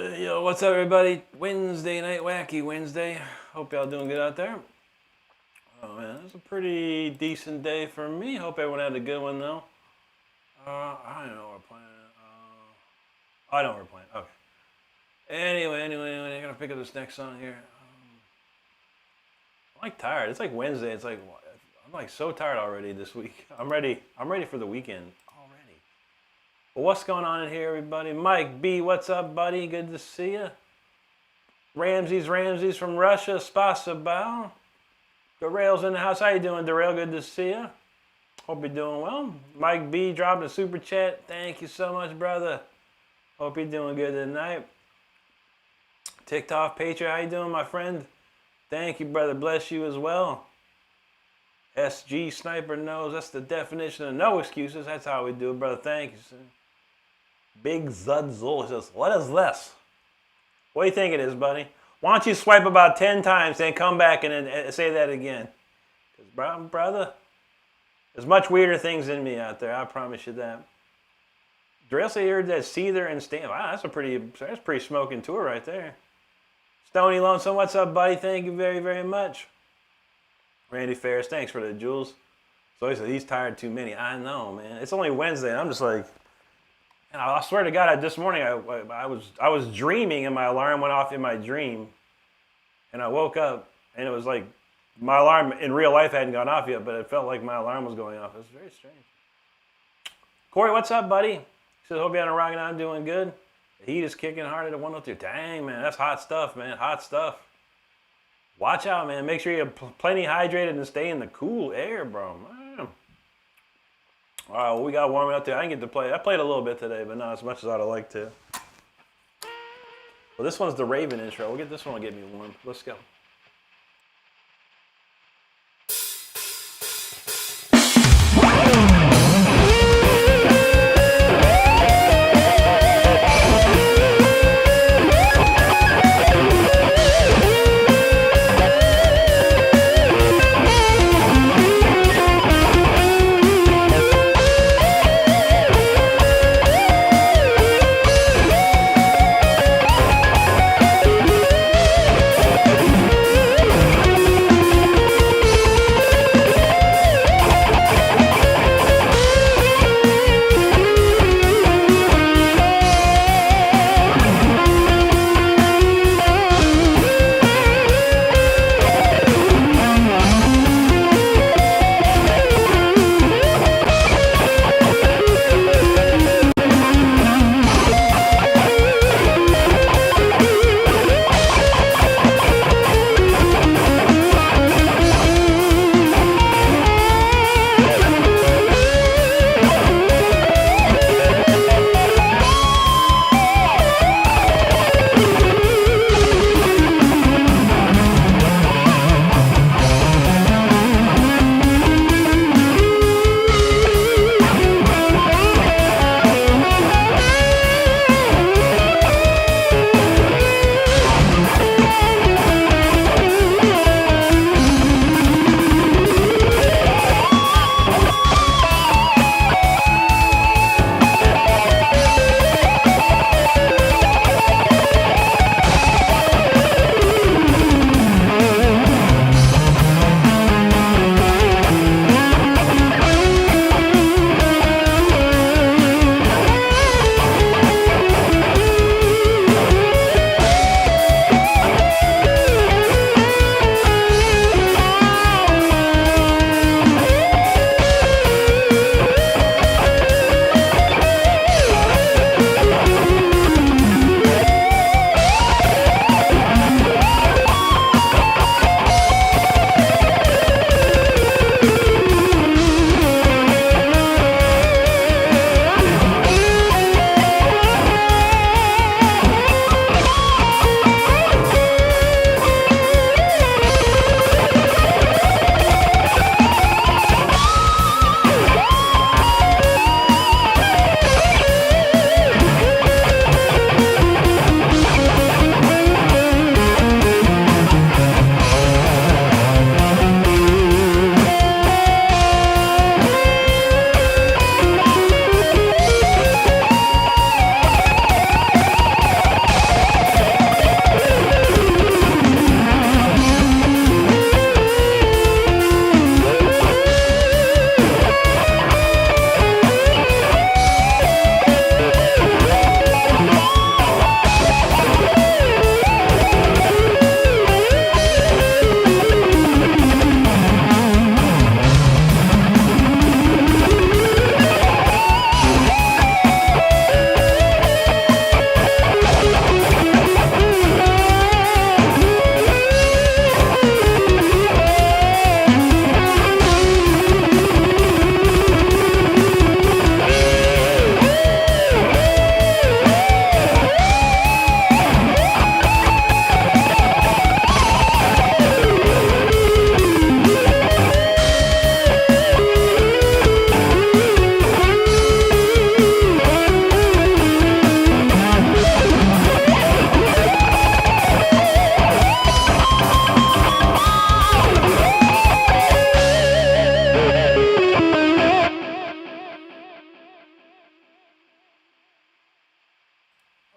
Yo, what's up, everybody? Wednesday night, wacky Wednesday. Hope y'all doing good out there. Oh man, it's a pretty decent day for me. Hope everyone had a good one though. I don't know what we're playing. I know what we're playing. Okay. Anyway, I gotta pick up this next song here. I'm like tired. It's like Wednesday. It's like I'm like so tired already this week. I'm ready for the weekend already. Well, what's going on in here, everybody? Mike B, what's up, buddy? Good to see you. Ramses from Russia. Spasibo. Darrell's in the house. How you doing, Darrell? Good to see you. Hope you're doing well. Mike B dropped a super chat. Thank you so much, brother. Hope you're doing good tonight. TikTok Patriot, how you doing, my friend? Thank you, brother. Bless you as well. SG Sniper knows. That's the definition of no excuses. That's how we do it, brother. Thank you, sir. Big Zudzul says, what is this? What do you think it is, buddy? Why don't you swipe about 10 times and come back and say that again? Because, brother, there's much weirder things than me out there. I promise you that. Dress here that Seether and Stan. Wow, that's pretty smoking tour right there. Stony Lonesome, what's up, buddy? Thank you very, very much. Randy Ferris, thanks for the jewels. So he said he's tired too many. I know, man. It's only Wednesday, and I'm just like, I swear to God, this morning I was dreaming, and my alarm went off in my dream, and I woke up, and it was like my alarm in real life hadn't gone off yet, but it felt like my alarm was going off. It was very strange. Corey, what's up, buddy? He says, hope you're on a rocking on, doing good. The heat is kicking hard at 102. Dang, man, that's hot stuff, man. Hot stuff. Watch out, man. Make sure you're plenty hydrated and stay in the cool air, bro. Man. All right, well, we got warming up there. I didn't get to play. I played a little bit today, but not as much as I'd have liked to. Well, this one's the Raven intro. We'll get this one to get me warm. Let's go.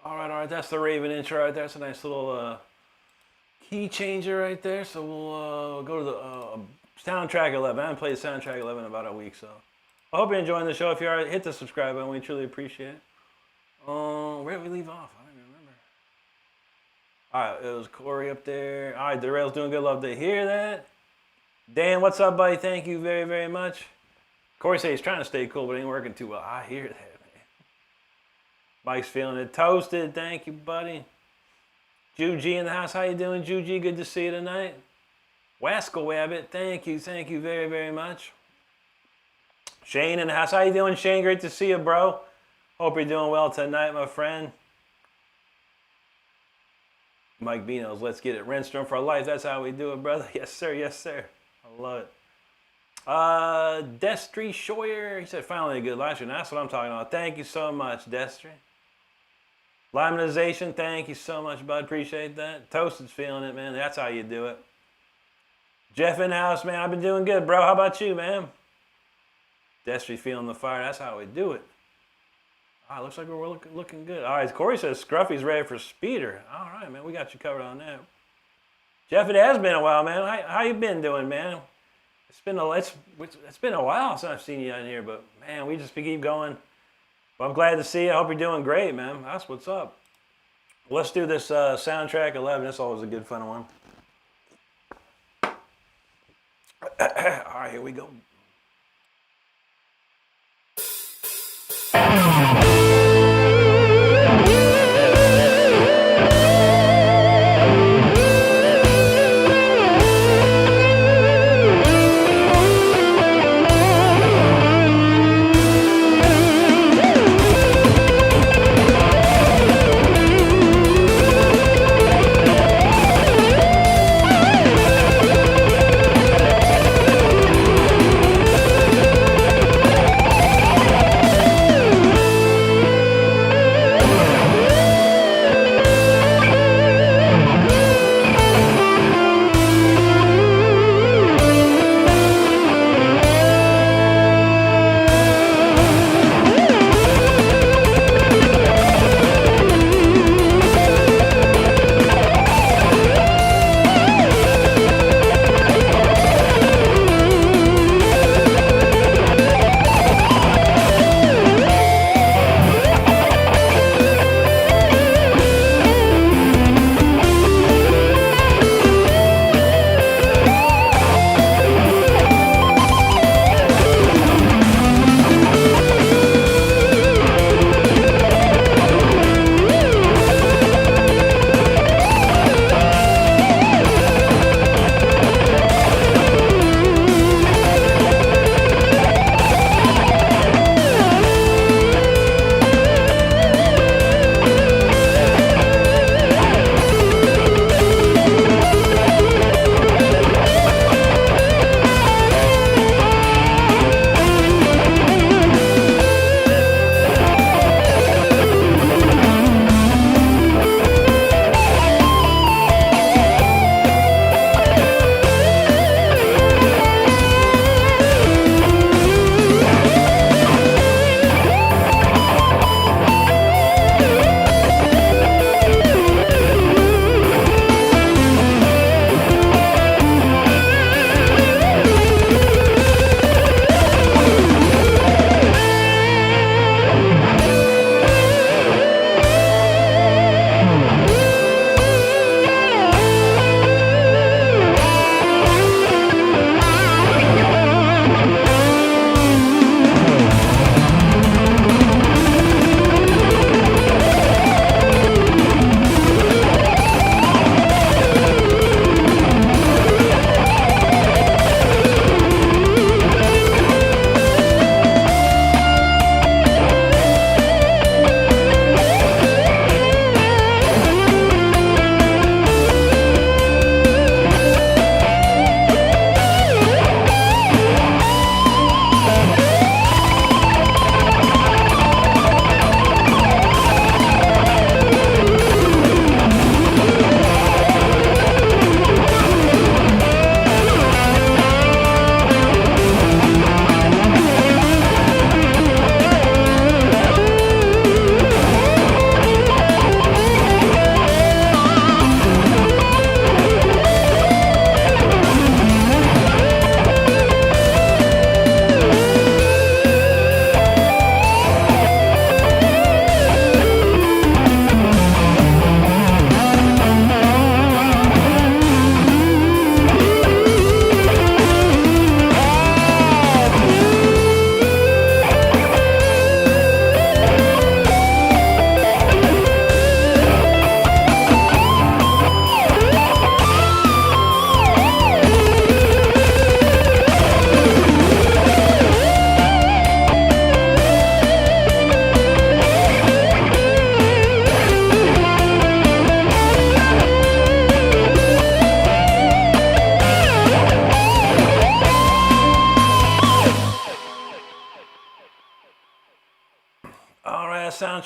All right. That's the Raven intro right there. That's a nice little key changer right there. So we'll go to the soundtrack 11. I haven't played soundtrack 11 in about a week, so I hope you're enjoying the show. If you are, hit the subscribe button. We truly appreciate it. Where did we leave off? I don't even remember. All right, it was Corey up there. All right, Darrell's doing good. Love to hear that. Dan, what's up, buddy? Thank you very, very much. Corey says he's trying to stay cool, but it ain't working too well. I hear that, man. Mike's feeling it. Toasted. Thank you, buddy. Ju G in the house. How you doing, Ju G? Good to see you tonight. Wascal Wabbit. Thank you very, very much. Shane in the house. How you doing, Shane? Great to see you, bro. Hope you're doing well tonight, my friend. Mike B knows, let's get it. Renstrom for life. That's how we do it, brother. Yes, sir. Yes, sir. I love it. Destry Shoyer. He said, finally a good live stream. That's what I'm talking about. Thank you so much, Destry. Limonization. Thank you so much, bud. Appreciate that. Toasted's feeling it, man. That's how you do it. Jeff in the house, man. I've been doing good, bro. How about you, man? Destry feeling the fire. That's how we do it. All right, looks like we're looking good. All right, Corey says Scruffy's ready for Speeder. All right, man, we got you covered on that. Jeff, it has been a while, man. How you been doing, man? It's been a while since I've seen you on here, but man, we just keep going. Well, I'm glad to see you. I hope you're doing great, man. That's what's up. Let's do this soundtrack 11. That's always a good fun one. All right, here we go.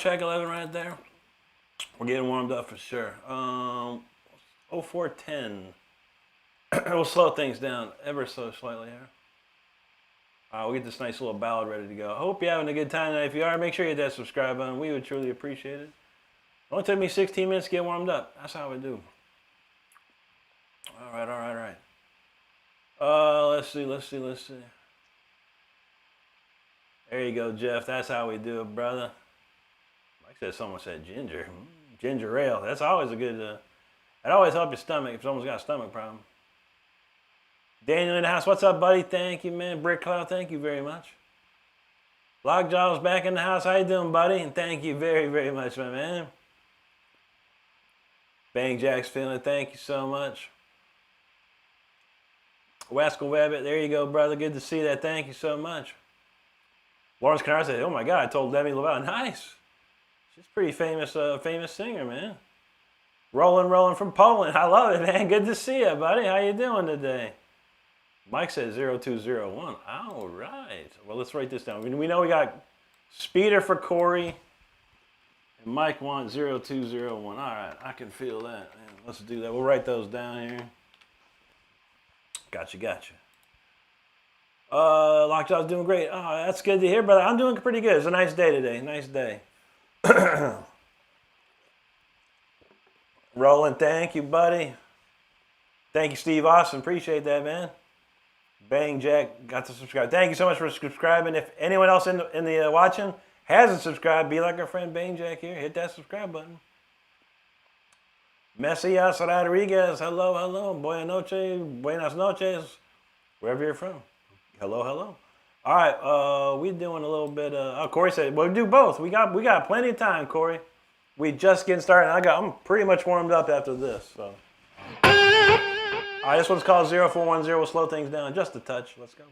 track 11 right there. We're getting warmed up for sure. 0410. We'll slow things down ever so slightly here. We'll get this nice little ballad ready to go. I hope you're having a good time tonight. If you are, make sure you hit that subscribe button. We would truly appreciate it. It only took me 16 minutes to get warmed up. That's how we do. All right. Let's see. There you go, Jeff. That's how we do it, brother. Like I said, someone said ginger. Ginger ale. That's always a good, that always helps your stomach if someone's got a stomach problem. Daniel in the house. What's up, buddy? Thank you, man. Brick Cloud, thank you very much. Lockjaw's back in the house. How you doing, buddy? And thank you very, very much, my man. Bang Jack's feeling it. Thank you so much. Wascal Wabbit, there you go, brother. Good to see that. Thank you so much. Lawrence Kennard said, oh my God, I told Demi Lovato. Nice. She's a pretty famous singer, man. Rolling from Poland. I love it, man. Good to see you, buddy. How you doing today? Mike said 0201. All right. Well, let's write this down. We know we got Speeder for Corey. And Mike wants 0201. All right. I can feel that. Man, let's do that. We'll write those down here. Gotcha. Lockjaw's doing great. Oh, that's good to hear, brother. I'm doing pretty good. It's a nice day today. Nice day. Roland, thank you, buddy. Thank you, Steve Austin. Appreciate that, man. Bang Jack got to subscribe. Thank you so much for subscribing. If anyone else in the watching hasn't subscribed, be like our friend Bang Jack here. Hit that subscribe button. Messias Rodriguez, hello. Buenas noches, wherever you're from. Hello. All right, we're doing a little bit. Corey said, "We'll do both. We got plenty of time, Corey. We just getting started. I'm pretty much warmed up after this. So, all right, this one's called 0410. We'll slow things down just a touch. Let's go."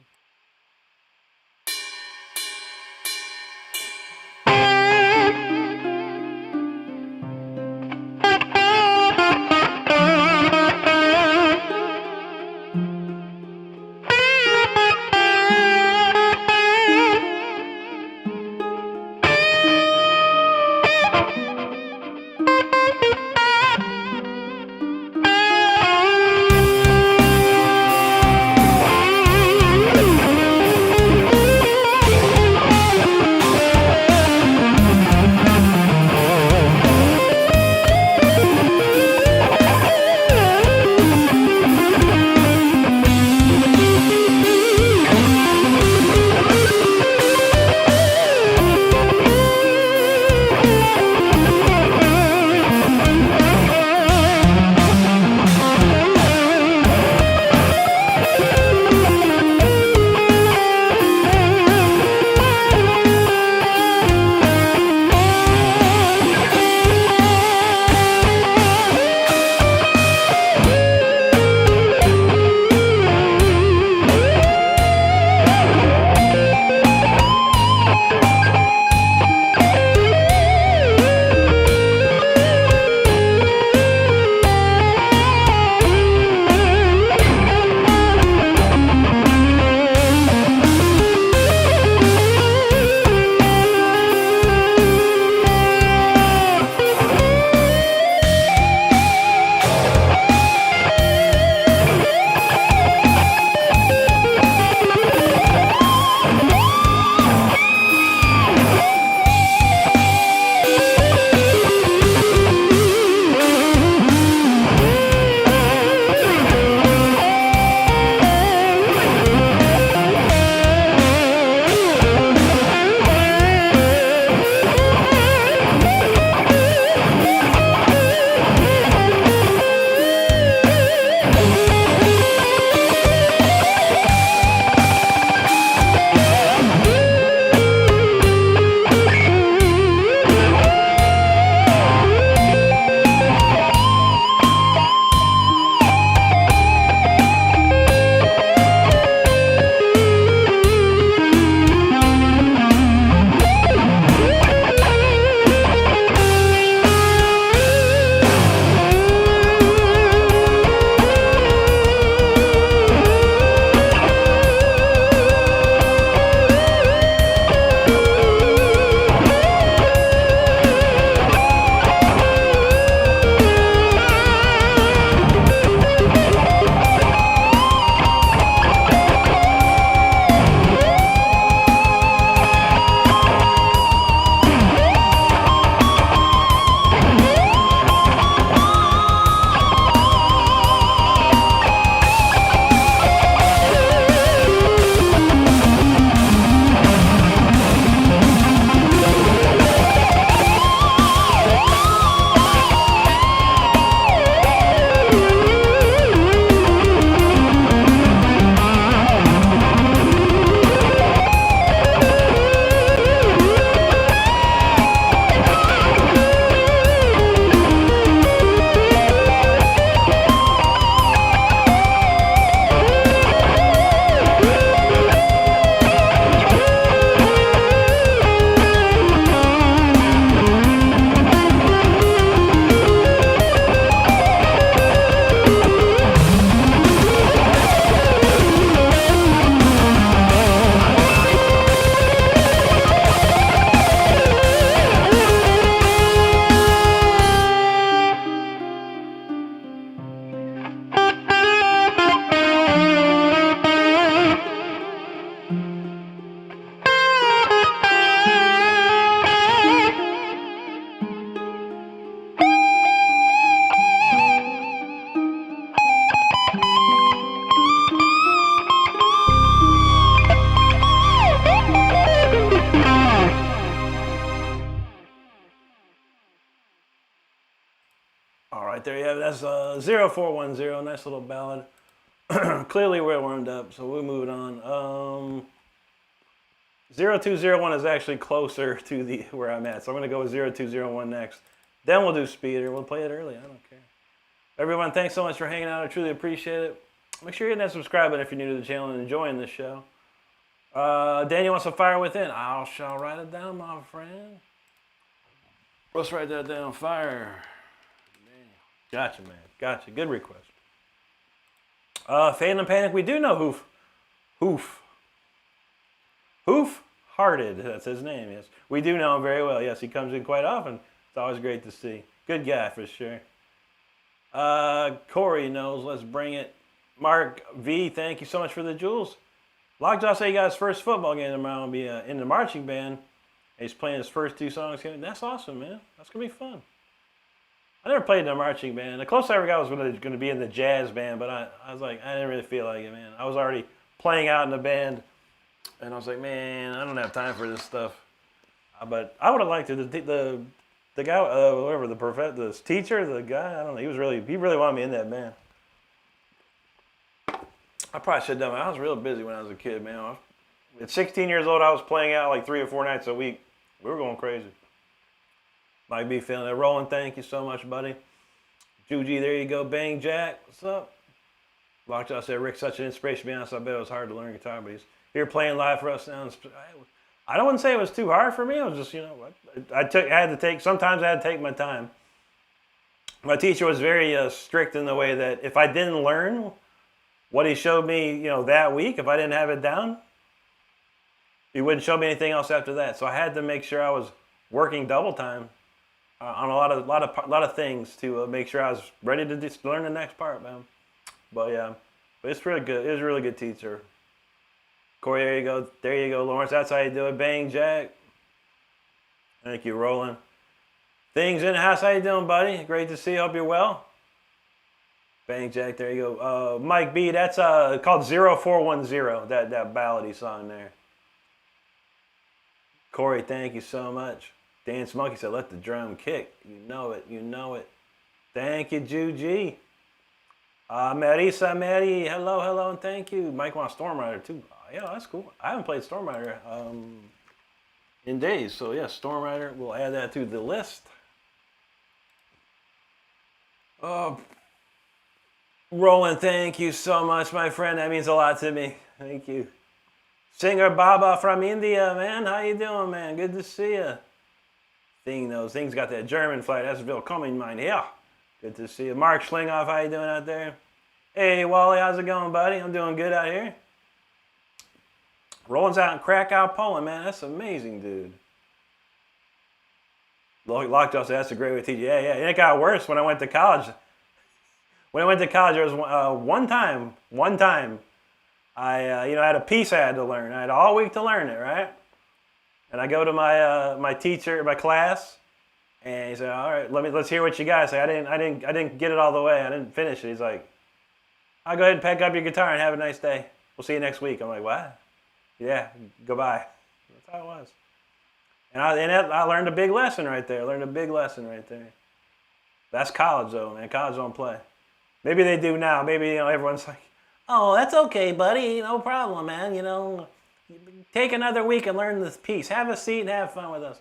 All right, there you have it. That's 0410. Nice little ballad. Clearly we're warmed up, so we'll move it on. 0201 is actually closer to the where I'm at, so I'm going to go with 0201 next. Then we'll do speeder. We'll play it early. I don't care. Everyone, thanks so much for hanging out. I truly appreciate it. Make sure you're hitting that subscribe button if you're new to the channel and enjoying this show. Daniel wants to fire within. I shall write it down, my friend. Let's write that down. Fire. Gotcha, man. Gotcha. Good request. Fan and Panic, we do know Hoof Hearted. That's his name, yes. We do know him very well. Yes, he comes in quite often. It's always great to see. Good guy for sure. Corey knows. Let's bring it. Mark V, thank you so much for the jewels. Lockjaw said he got his first football game tomorrow. He'll be in the marching band. He's playing his first 2 songs. That's awesome, man. That's going to be fun. I never played in a marching band. The closest I ever got was going to be in the jazz band, but I was like, I didn't really feel like it, man. I was already playing out in the band, and I was like, man, I don't have time for this stuff. But I would have liked it. The guy, whatever, the teacher, the guy, I don't know, he really wanted me in that band. I probably should have done it. I was real busy when I was a kid, man. At 16 years old, I was playing out like 3 or 4 nights a week. We were going crazy. Mike B feeling it. Roland, thank you so much, buddy. Juji, there you go. Bang Jack, what's up? Lockjaw said, Rick's such an inspiration. To be honest, I bet it was hard to learn guitar, but he's here playing live for us now. I don't want to say it was too hard for me. It was just, sometimes I had to take my time. My teacher was very strict in the way that if I didn't learn what he showed me, that week, if I didn't have it down, he wouldn't show me anything else after that. So I had to make sure I was working double time on a lot of things to make sure I was ready to just learn the next part, man. But yeah, it's really good. It was a really good teacher. Corey, there you go, Lawrence. That's how you do it. Bang Jack. Thank you, Roland. Things in the house. How you doing, buddy? Great to see you. Hope you're well. Bang Jack, there you go. Mike B, that's called 0410, that ballady song there. Corey, thank you so much. Dance Monkey said, let the drum kick. You know it. Thank you, Juji. Marisa, Mary, hello, and thank you. Mike wants Storm Rider too. Yeah, that's cool. I haven't played Storm Rider in days, so yeah, Storm Rider, we'll add that to the list. Roland, thank you so much, my friend. That means a lot to me. Thank you. Singer Baba from India, man. How you doing, man? Good to see you. Those things got that German flag. That's willkommen, mein Herr. Good to see you. Mark Schlingoff, how you doing out there? Hey, Wally, how's it going, buddy? I'm doing good out here. Roland's out in Krakow, Poland, man. That's amazing, dude. Lockjaw said, that's a great way to teach you. Yeah. And it got worse when I went to college. When I went to college, there was one time, I had a piece I had to learn. I had all week to learn it, right? And I go to my teacher, my class, and he said, all right, let's hear what you got. I say, I didn't get it all the way. I didn't finish it. He's like, I'll go ahead and pack up your guitar and have a nice day. We'll see you next week. I'm like, what? Yeah, goodbye. That's how it was. And I learned a big lesson right there. That's college, though, man. College don't play. Maybe they do now. Maybe, everyone's like, oh, that's okay, buddy. No problem, man. Take another week and learn this piece. Have a seat and have fun with us.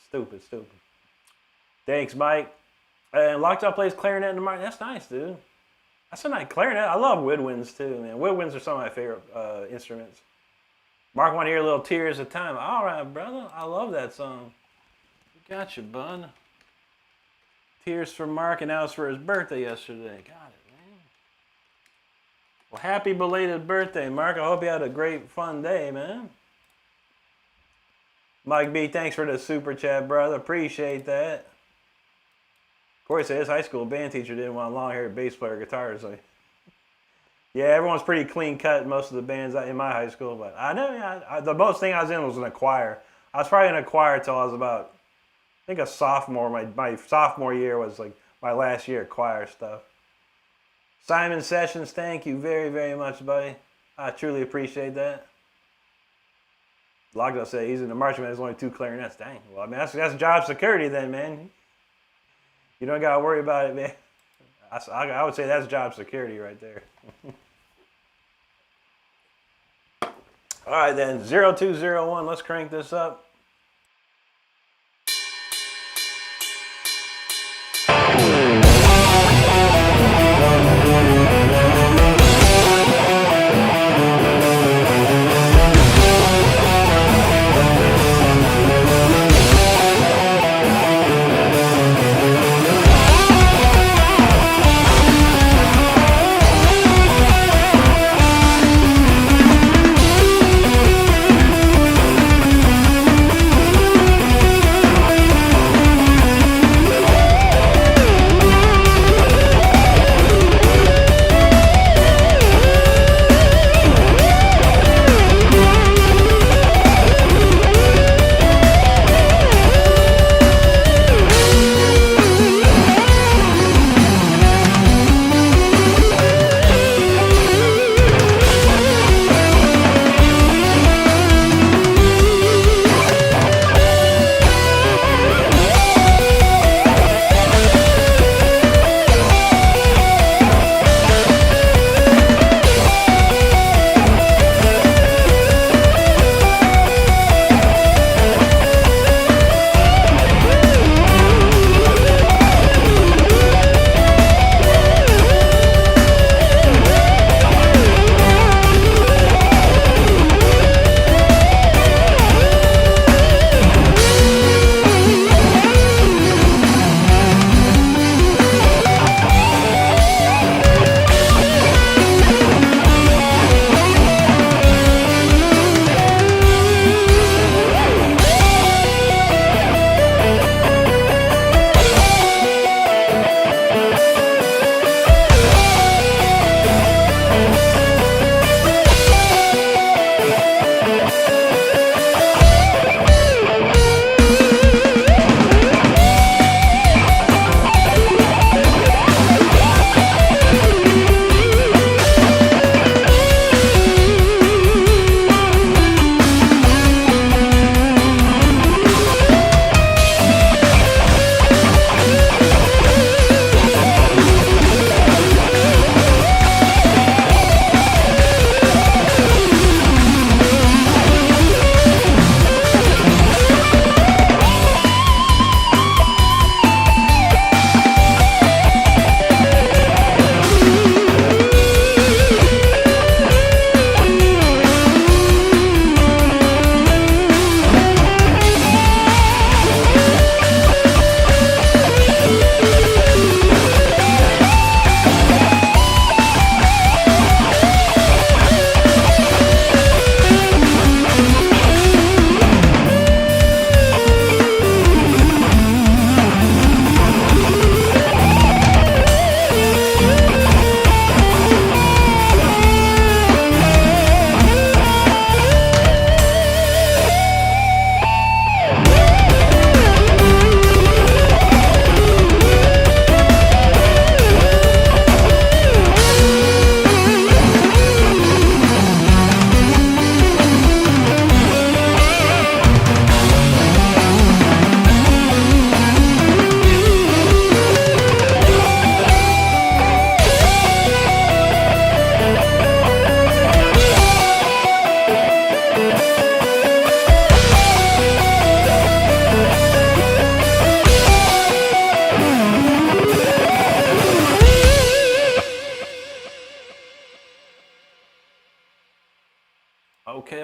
Stupid. Thanks, Mike. And Lockjaw plays clarinet in the market. That's nice, dude. That's a nice clarinet. I love woodwinds, too, man. Woodwinds are some of my favorite instruments. Mark, want to hear a little Tears of Time. All right, brother. I love that song. Got you, bud. Tears for Mark, and that was for his birthday yesterday. Got it, man. Well, happy belated birthday, Mark. I hope you had a great, fun day, man. Mike B, thanks for the super chat, brother. Appreciate that. Corey said his high school band teacher didn't want a long-haired bass player guitar. So, yeah, everyone's pretty clean cut, most of the bands in my high school. But I know, the most thing I was in was in a choir. I was probably in a choir until I was about, I think, a sophomore. My sophomore year was like my last year of choir stuff. Simon Sessions, thank you very, very much, buddy. I truly appreciate that. Lockjaw said he's in the marching band. There's only 2 clarinets. Dang. Well, I mean, that's job security then, man. You don't got to worry about it, man. I would say that's job security right there. All right, then 0201. Let's crank this up.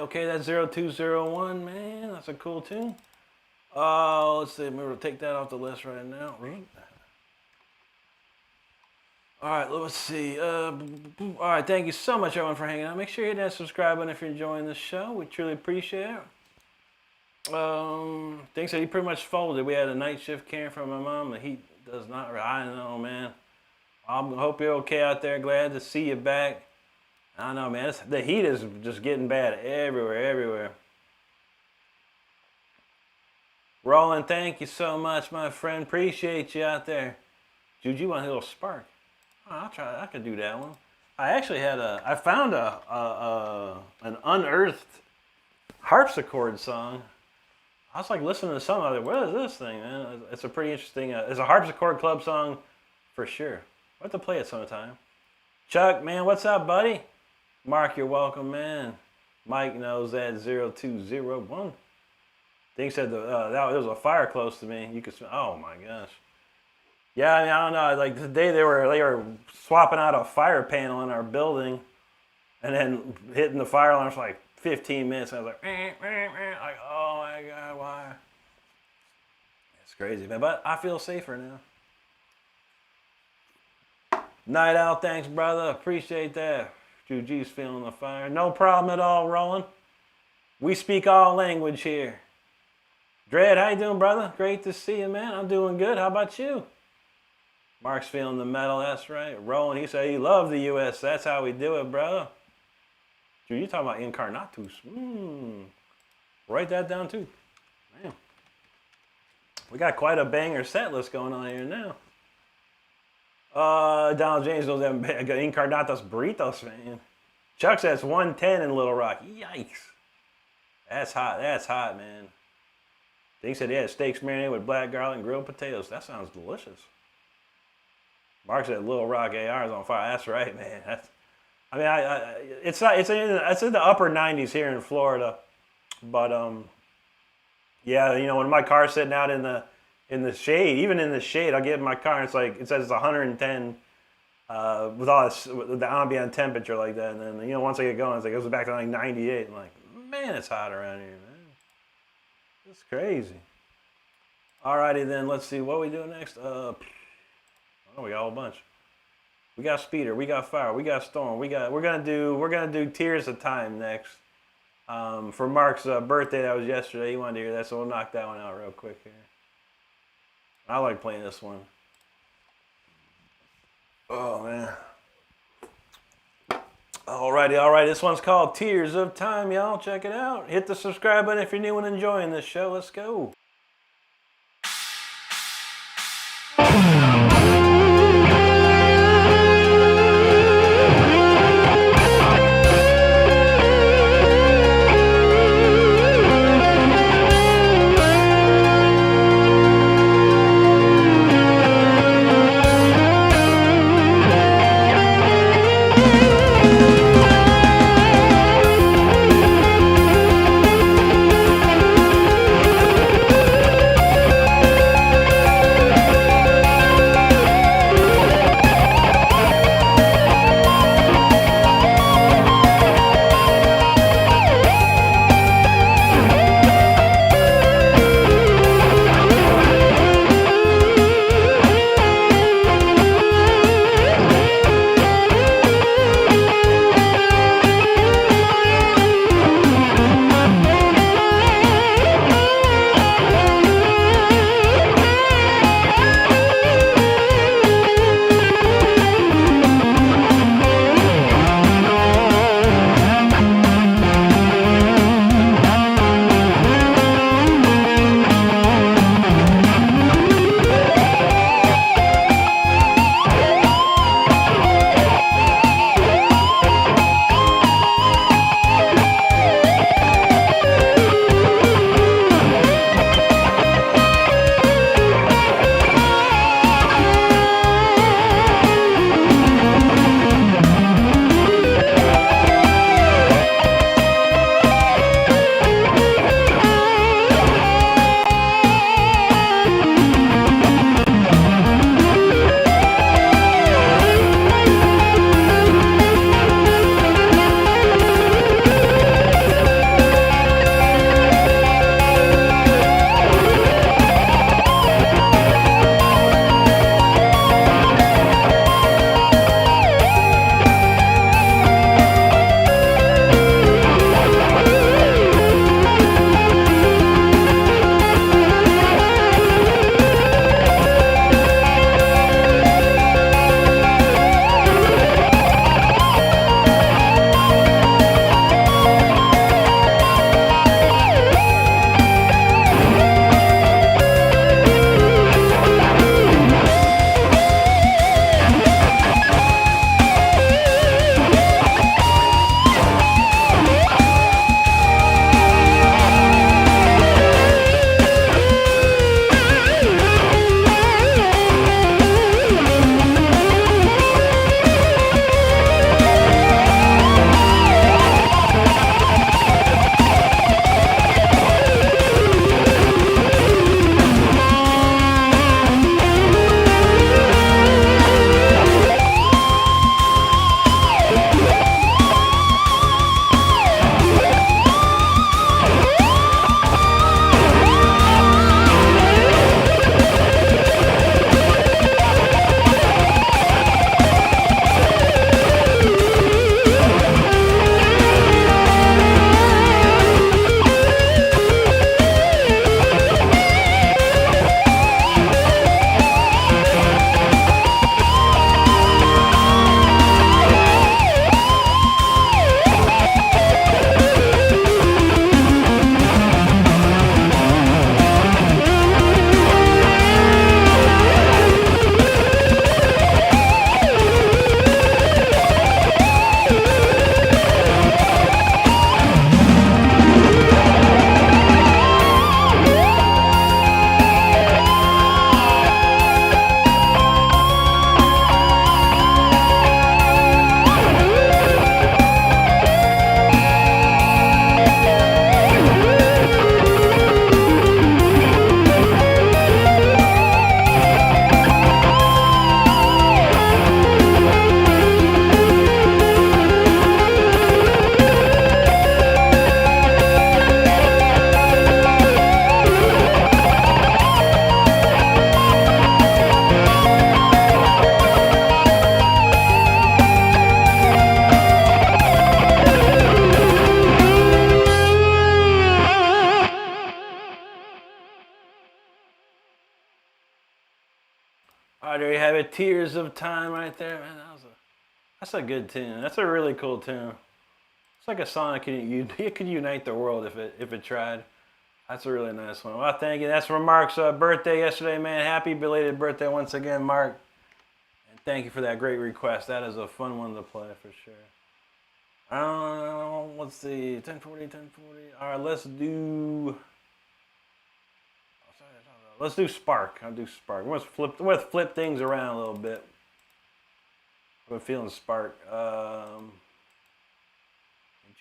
Okay, that's 0201, man. That's a cool tune. Let's see. Maybe we'll take that off the list right now. All right, let's see. All right, thank you so much, everyone, for hanging out. Make sure you hit that subscribe button if you're enjoying the show. We truly appreciate it. Things that he pretty much folded. We had a night shift caring for my mom. The heat does not. I know, man. I hope you're okay out there. Glad to see you back. I know, man. The heat is just getting bad everywhere. Roland, thank you so much, my friend. Appreciate you out there. Jude, you want a little spark? Oh, I'll try. I could do that one. I actually had I found an unearthed harpsichord song. I was like listening to something. I was like, what is this thing, man? It's a pretty interesting. It's a harpsichord club song, for sure. I'll have to play it sometime. Chuck, man, what's up, buddy? Mark, you're welcome, man. Mike knows that 0201. Think said there was a fire close to me. You could smell. Oh my gosh. Yeah, I mean, I don't know. Like the day they were swapping out a fire panel in our building, and then hitting the fire alarm for like 15 minutes. And I was like, oh my god, why? It's crazy, man. But I feel safer now. Night out, thanks, brother. Appreciate that. Juji's feeling the fire. No problem at all, Roland. We speak all language here. Dread, how you doing, brother? Great to see you, man. I'm doing good. How about you? Mark's feeling the metal. That's right. Roland, he said he loved the U.S. That's how we do it, brother. Dude, you talking about Incarnatus. Write that down, too. Man. We got quite a banger set list going on here now. Donald James knows that Incarnatus Burritos, man. Chuck says 110 in Little Rock. Yikes. That's hot. That's hot, man. They said he had steaks marinated with black garlic and grilled potatoes. That sounds delicious. Mark said Little Rock AR is on fire. That's right, man. It's in the upper 90s here in Florida, but yeah, you know, when my car's sitting out in the shade, even in the shade, I'll get in my car and it says it's 110 with the ambient temperature like that, and then, you know, once I get going, it goes back to like 98. I'm like, man, it's hot around here, man. It's crazy. Alrighty then, let's see what we do next. Oh, we got a whole bunch. We got Speeder, we got Fire, we got Storm, we're gonna do Tears of Time next. For Mark's birthday, that was yesterday. He wanted to hear that, so we'll knock that one out real quick here. I like playing this one. Oh man. Alrighty. This one's called Tears of Time, y'all. Check it out. Hit the subscribe button if you're new and enjoying this show. Let's go. have it. Tears of Time right there, man. That's a good tune. That's a really cool tune. It's like a song that could unite the world if it tried. That's a really nice one. Well, thank you. That's for Mark's birthday yesterday, man. Happy belated birthday once again, Mark. And thank you for that great request. That is a fun one to play for sure. Let's see. 1040, 1040. All right, let's do Spark. I'll do Spark. Let's flip things around a little bit. I'm feeling Spark.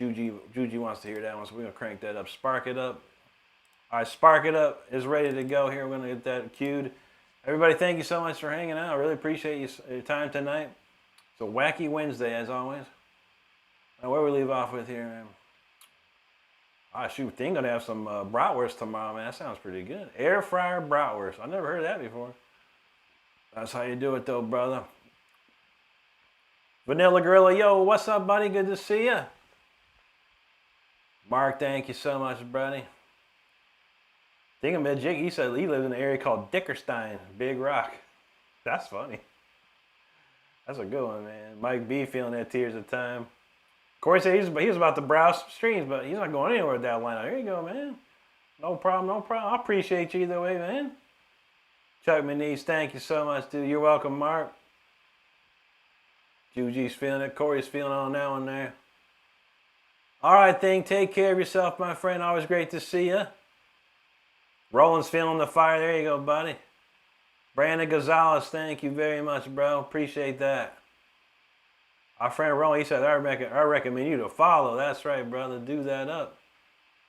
Juji wants to hear that one, so we're going to crank that up. Spark it up. All right, Spark It Up is ready to go here. We're going to get that cued. Everybody, thank you so much for hanging out. I really appreciate your time tonight. It's a wacky Wednesday, as always. Now, where we leave off with here, man? Ah, shoot, thing going to have some bratwurst tomorrow, man. That sounds pretty good. Air fryer bratwurst. I've never heard of that before. That's how you do it, though, brother. Vanilla Gorilla, yo, what's up, buddy? Good to see you. Mark, thank you so much, buddy. Thingamajig, he said he lived in an area called Dickerstein, Big Rock. That's funny. That's a good one, man. Mike B feeling that Tears of Time. Corey said he was about to browse streams, but he's not going anywhere with that lineup. Here you go, man. No problem, no problem. I appreciate you either way, man. Chuck Manise, thank you so much, dude. You're welcome, Mark. Juji's feeling it. Corey's feeling on that one there. All right, Thing. Take care of yourself, my friend. Always great to see you. Roland's feeling the fire. There you go, buddy. Brandon Gonzalez, thank you very much, bro. Appreciate that. Our friend Roland, he said, I recommend you to follow. That's right, brother. Do that up.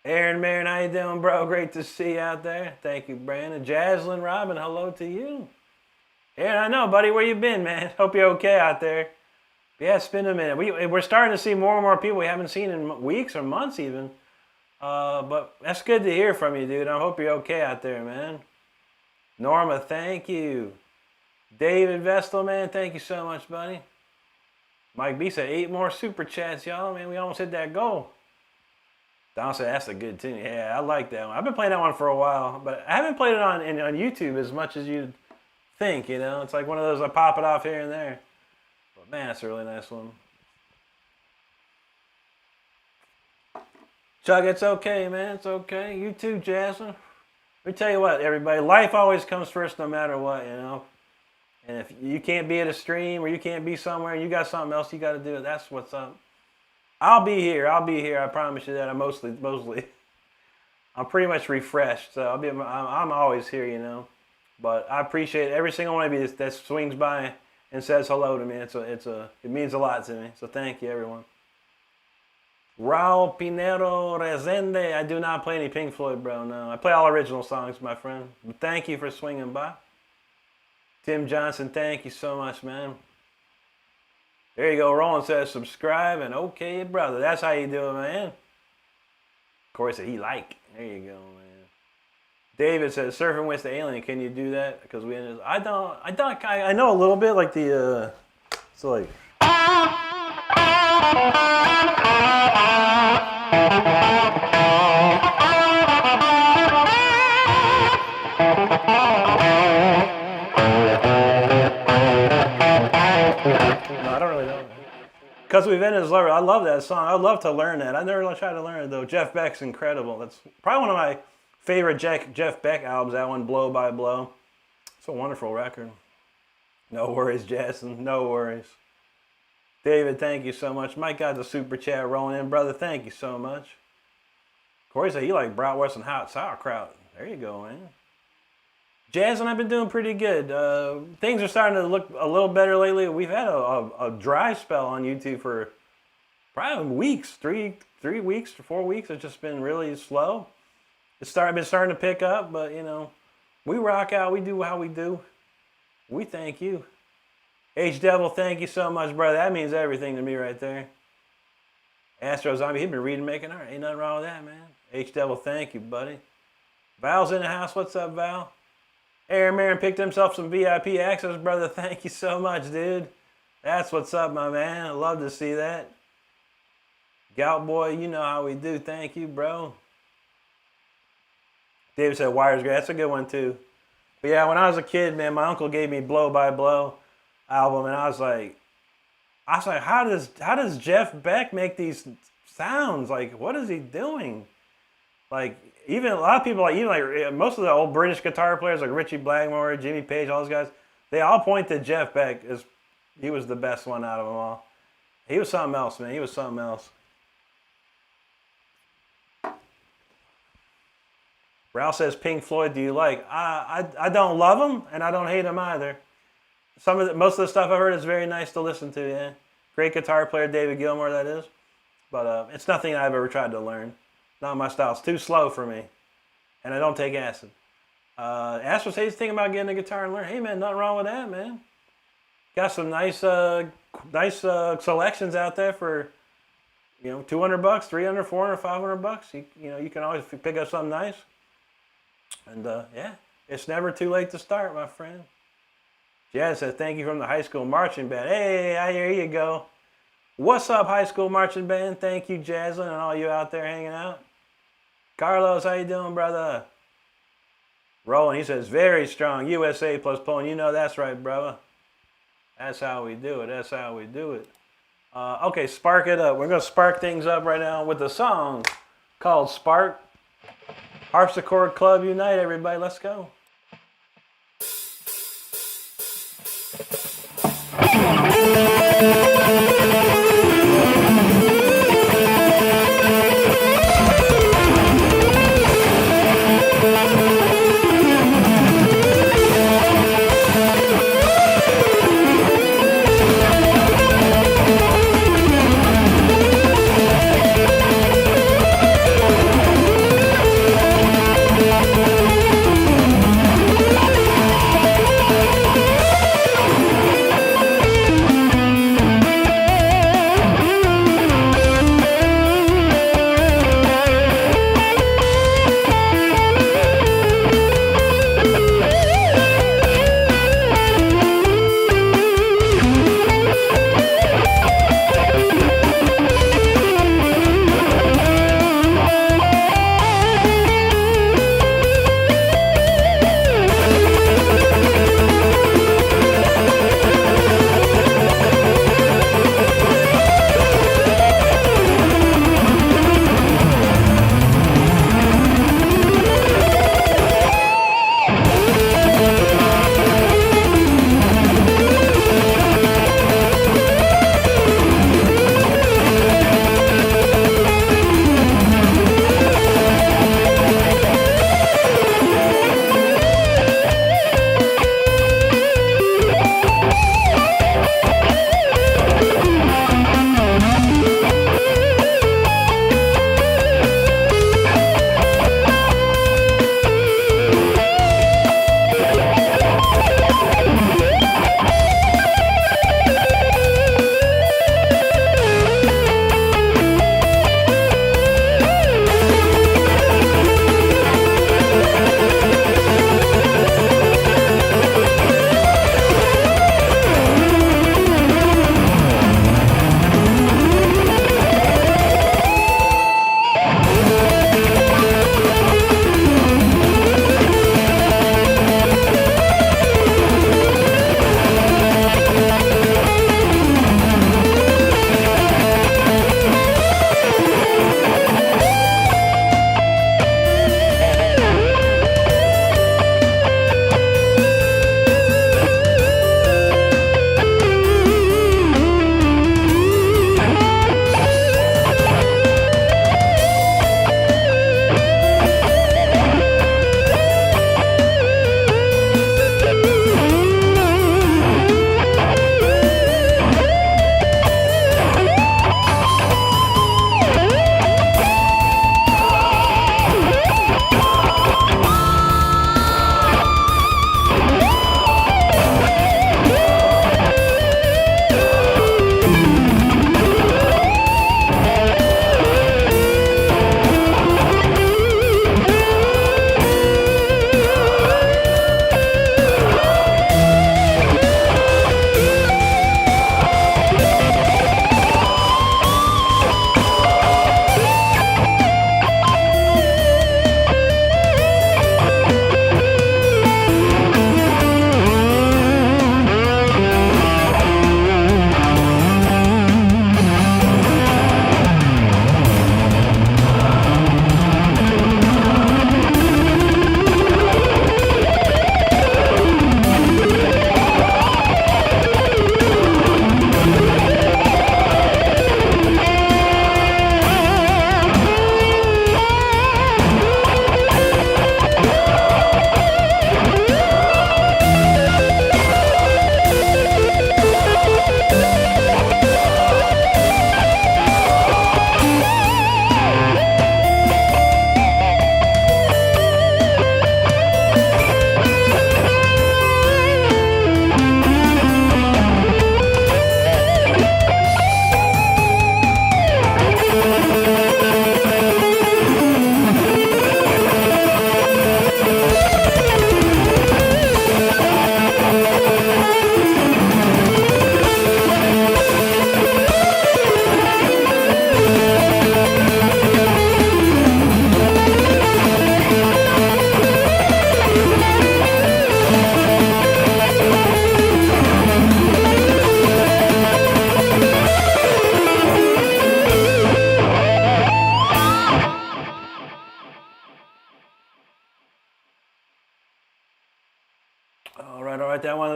Aaron Marin, how you doing, bro? Great to see you out there. Thank you, Brandon. Jaslyn Robin, hello to you. Aaron, I know, buddy. Where you been, man? Hope you're okay out there. Yeah, it's been a minute. We're starting to see more and more people we haven't seen in weeks or months even. But that's good to hear from you, dude. I hope you're okay out there, man. Norma, thank you. David Vestal, man, thank you so much, buddy. Mike B said 8 more super chats, y'all. Man, we almost hit that goal. Don said that's a good tune. Yeah, I like that one. I've been playing that one for a while, but I haven't played it on YouTube as much as you'd think, you know. It's like one of those I pop it off here and there. But man, that's a really nice one. Chuck, it's okay, man. It's okay. You too, Jasmine. Let me tell you what, everybody. Life always comes first no matter what, you know. And if you can't be at a stream or you can't be somewhere and you got something else you got to do, that's what's up. I'll be here. I promise you that. I'm mostly. I'm pretty much refreshed, so I'm always here, you know. But I appreciate every single one of you that swings by and says hello to me. It means a lot to me. So thank you, everyone. Raul Pinero Rezende. I do not play any Pink Floyd, bro. No, I play all original songs, my friend. But thank you for swinging by. Tim Johnson, thank you so much, man. There you go. Roland says subscribe and okay, brother. That's how you do it, man. Corey said he like. There you go, man. David says surfing with the alien. Can you do that? Because I know a little bit like the so like. No, I don't really know. Because We've Ended His Lover. I love that song. I'd love to learn that. I never really tried to learn it though. Jeff Beck's incredible. That's probably one of my favorite Jeff Beck albums. That one, Blow by Blow. It's a wonderful record. No worries, Jason. No worries. David, thank you so much. Mike got the super chat rolling in, brother. Thank you so much. Corey said he like bratwurst and hot sauerkraut. There you go, man. Jazz and I've been doing pretty good. Things are starting to look a little better lately. We've had a dry spell on YouTube for probably weeks, 3 weeks to 4 weeks. It's just been really slow. It's been starting to pick up, but you know, we rock out. We do how we do. We thank you. H-Devil, thank you so much, brother. That means everything to me right there. Astro Zombie, he's been reading making art. Ain't nothing wrong with that, man. H-Devil, thank you, buddy. Val's in the house. What's up, Val? Aaron Marin picked himself some VIP access, brother. Thank you so much, dude. That's what's up, my man. I love to see that. Gout Boy, you know how we do. Thank you, bro. David said Wire's great. That's a good one, too. But yeah, when I was a kid, man, my uncle gave me Blow by Blow album, and I was like, how does Jeff Beck make these sounds? Like, what is he doing? Like, even a lot of people, like most of the old British guitar players, like Ritchie Blackmore, Jimmy Page, all those guys, they all point to Jeff Beck as he was the best one out of them all. He was something else, man. He was something else. Ralph says, Pink Floyd, do you like? I don't love them, and I don't hate them either. Most of the stuff I've heard is very nice to listen to, yeah. Great guitar player, David Gilmour, that is. But it's nothing I've ever tried to learn. Not my style. It's too slow for me. And I don't take acid. Astro says he's thinking about getting a guitar and learn. Hey, man, nothing wrong with that, man. Got some nice selections out there for, $200, $300, $400, $500. You can always pick up something nice. And yeah, it's never too late to start, my friend. Jazz says, thank you from the high school marching band. Hey, here you go. What's up, high school marching band? Thank you, Jaslyn, and all you out there hanging out. Carlos, how you doing, brother? Roland, he says, very strong. USA plus Poland. You know that's right, brother. That's how we do it. That's how we do it. Okay, spark it up. We're going to spark things up right now with a song called Spark. Harpsichord Club Unite, everybody. Let's go.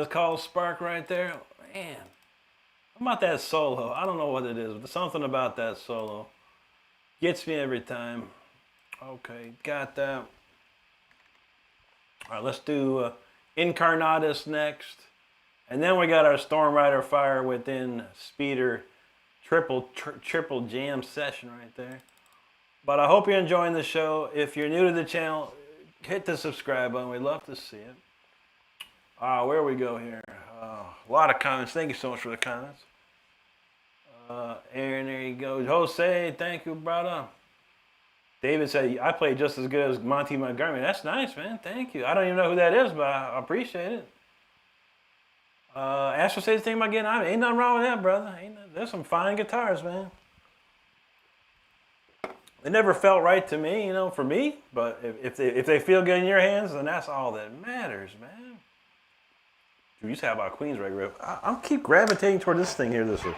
it's called Spark right there. Man, how about that solo? I don't know what it is, but something about that solo gets me every time. Okay, got that. All right, let's do Incarnatus next. And then we got our Storm Rider Fire Within Speeder triple jam session right there. But I hope you're enjoying the show. If you're new to the channel, hit the subscribe button. We'd love to see it. Where we go here? A lot of comments. Thank you so much for the comments. Aaron, there you go. Jose, thank you, brother. David said, I played just as good as Monty Montgomery. That's nice, man. Thank you. I don't even know who that is, but I appreciate it. Astro says the thing about getting out. Ain't nothing wrong with that, brother. There's some fine guitars, man. It never felt right to me, you know, for me. But if they feel good in your hands, then that's all that matters, man. Dude, you say how about Queensrÿche riff? I'll keep gravitating toward this thing here. This is.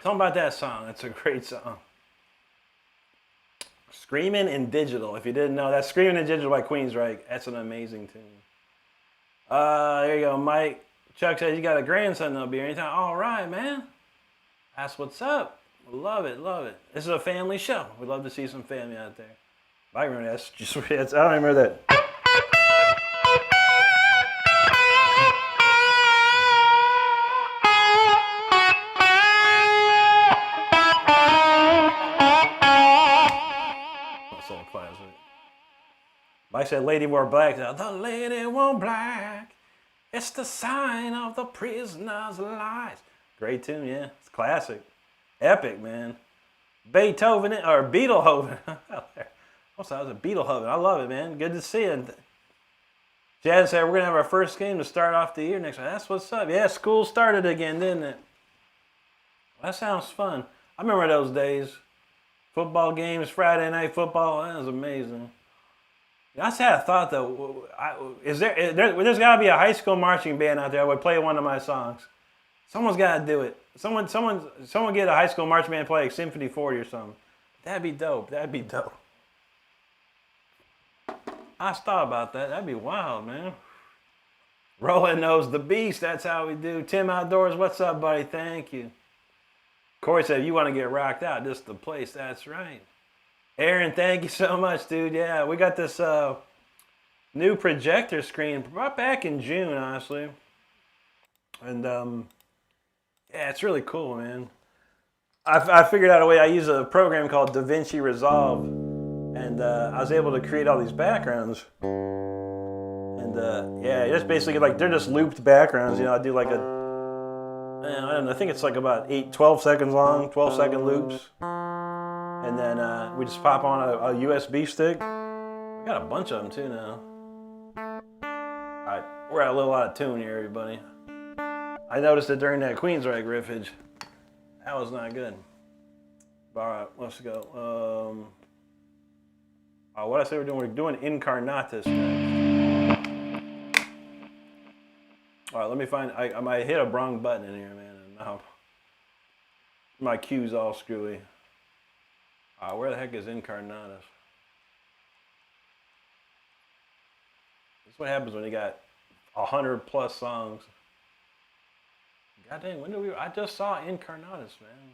About that song, it's a great song. Screamin' in Digital. If you didn't know, that's Screamin' in Digital by Queensrÿche. That's an amazing tune. There you go, Mike. Chuck says you got a grandson that'll be here anytime. All right, man. That's what's up. Love it, love it. This is a family show. We'd love to see some family out there. I remember that's just. I don't remember that. I said Lady Wore Black. The lady wore black. It's the sign of the prisoner's lies. Great tune, yeah. It's classic. Epic, man. Beethoven, or Beetlehoven. What's that? Was a Beetlehoven. I love it, man. Good to see you. Jan said we're going to have our first game to start off the year next time. That's what's up. Yeah, school started again, didn't it? That sounds fun. I remember those days. Football games, Friday night football. That was amazing. I just had a thought though. There's got to be a high school marching band out there that would play one of my songs. Someone's got to do it. Someone get a high school marching band play like Symphony 40 or something. That'd be dope. That'd be dope. I just thought about that. That'd be wild, man. Roland knows the beast. That's how we do. Tim Outdoors, what's up, buddy? Thank you. Corey said, you want to get rocked out, this is the place. That's right. Aaron, thank you so much, dude. Yeah, we got this new projector screen brought back in June, honestly. And, yeah, it's really cool, man. I figured out a way. I use a program called DaVinci Resolve. And I was able to create all these backgrounds. And, yeah, it's basically like, they're just looped backgrounds. You know, I do like I don't know, I think it's like about 12 seconds long, 12-second loops. And then we just pop on a USB stick. We got a bunch of them too now. All right, we're at a little out of tune here, everybody. I noticed it during that Queensrÿche riffage. That was not good. All right, let's go. What I say we're doing? We're doing Incarnatus next. All right, let me find. I might hit a wrong button in here, man. And now my cue's all screwy. Where the heck is Incarnatus? This is what happens when you got 100+ songs. God dang, when did we? I just saw Incarnatus, man.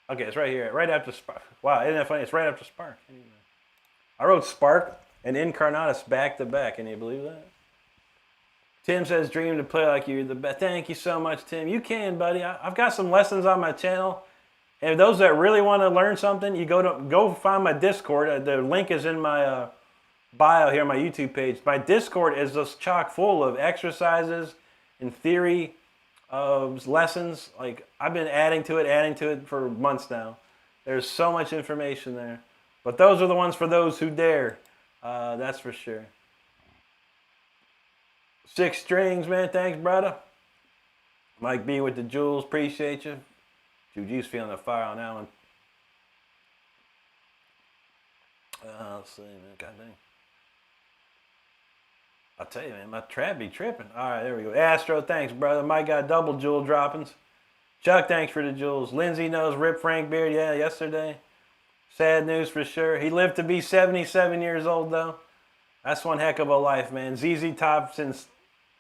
Okay, it's right here, right after Spark. Wow, isn't that funny? It's right after Spark. I wrote Spark and Incarnatus back to back. Can you believe that? Tim says, dream to play like you're the best. Thank you so much, Tim. You can, buddy. I've got some lessons on my channel. And those that really want to learn something, you go find my Discord. The link is in my bio here on my YouTube page. My Discord is just chock full of exercises and theory of lessons. Like, I've been adding to it for months now. There's so much information there. But those are the ones for those who dare. That's for sure. 6 strings, man. Thanks, brother. Mike B with the jewels. Appreciate you. Juju's feeling the fire on that one. Let's see, man. God dang. I'll tell you, man. My trap be tripping. All right, there we go. Astro, thanks, brother. Mike got double jewel droppings. Chuck, thanks for the jewels. Lindsay knows Rip Frank Beard. Yeah, yesterday. Sad news for sure. He lived to be 77 years old, though. That's one heck of a life, man. ZZ Top since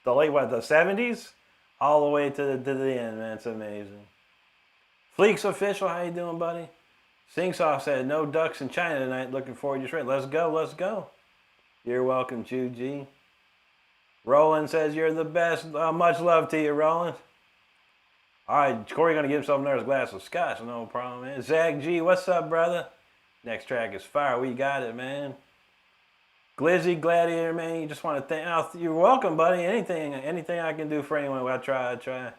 the late, the 70s? All the way to the end, man. It's amazing. Fleeks Official, how you doing, buddy? Singsoft said, no ducks in China tonight. Looking forward to your trade. Let's go, let's go. You're welcome, Chu G. Roland says, you're the best. Much love to you, Roland. All right, Corey going to give himself another glass of scotch. No problem, man. Zach G, what's up, brother? Next track is fire. We got it, man. Glizzy Gladiator, man. You just want to thank. Oh, you're welcome, buddy. Anything I can do for anyone, I try.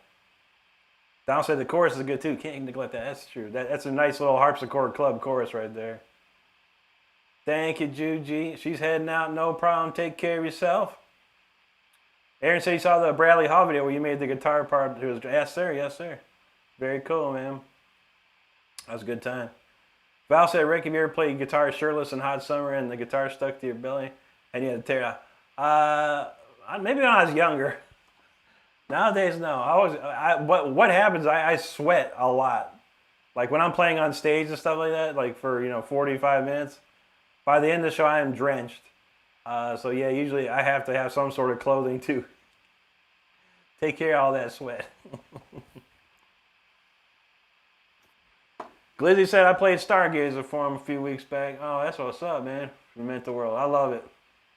Don said the chorus is good too. Can't neglect that. That's true. That's a nice little harpsichord club chorus right there. Thank you, Juji. She's heading out. No problem. Take care of yourself. Aaron said you saw the Bradley Hall video where you made the guitar part. Yes, sir. Yes, sir. Very cool, man. That was a good time. Val said, Rick, have you ever played guitar shirtless in hot summer and the guitar stuck to your belly and you had to tear it out? Maybe when I was younger. Nowadays, no. What happens, I sweat a lot. Like when I'm playing on stage and stuff like that, like for, 45 minutes, by the end of the show, I am drenched. So yeah, usually I have to have some sort of clothing to take care of all that sweat. Glizzy said I played Stargazer for him a few weeks back. Oh, that's what's up, man. We meant the world. I love it.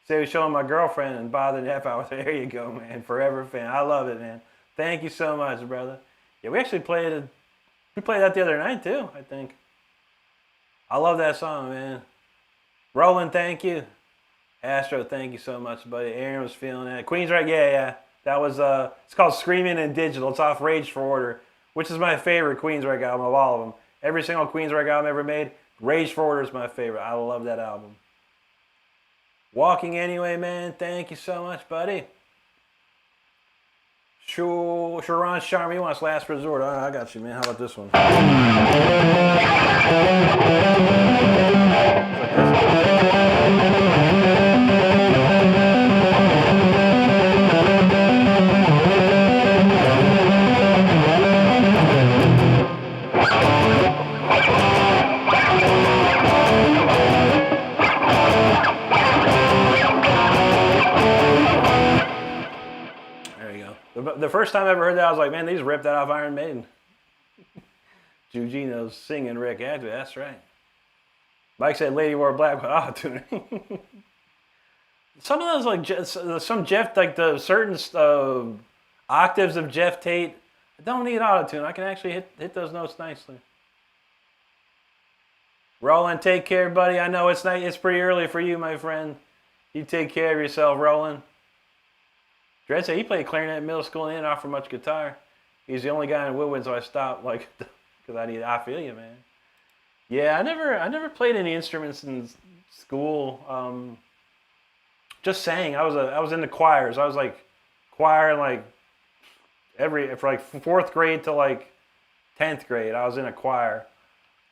Say he was showing my girlfriend and bothered the F out. There you go, man. Forever fan. I love it, man. Thank you so much, brother. Yeah, we actually played it. We played that the other night too, I think. I love that song, man. Roland, thank you. Astro, thank you so much, buddy. Aaron was feeling that. Queensryche, yeah. That was it's called Screaming in Digital. It's off Rage for Order, which is my favorite Queensryche album of all of them. Every single Queensryche album ever made, Rage for Order is my favorite. I love that album. Walking Anyway, man. Thank you so much, buddy. Sharon Sharma, he wants Last Resort. All right, I got you, man. How about this one? The first time I ever heard that, I was like, man, they just ripped that off Iron Maiden. Jugino's singing Rick Astley. That's right. Mike said Lady Wore Black with auto-tuning. Some of those, like, some Jeff, like the certain octaves of Jeff Tate, I don't need auto-tune. I can actually hit those notes nicely. Roland, take care, buddy. I know it's night. It's pretty early for you, my friend. You take care of yourself, Roland. Dred said he played clarinet in middle school and didn't offer much guitar. He's the only guy in woodwind, so I stopped, like, because I feel you, man. Yeah, I never played any instruments in school. Just sang. I was in the choirs. I was like choir like for like 4th grade to like 10th grade. I was in a choir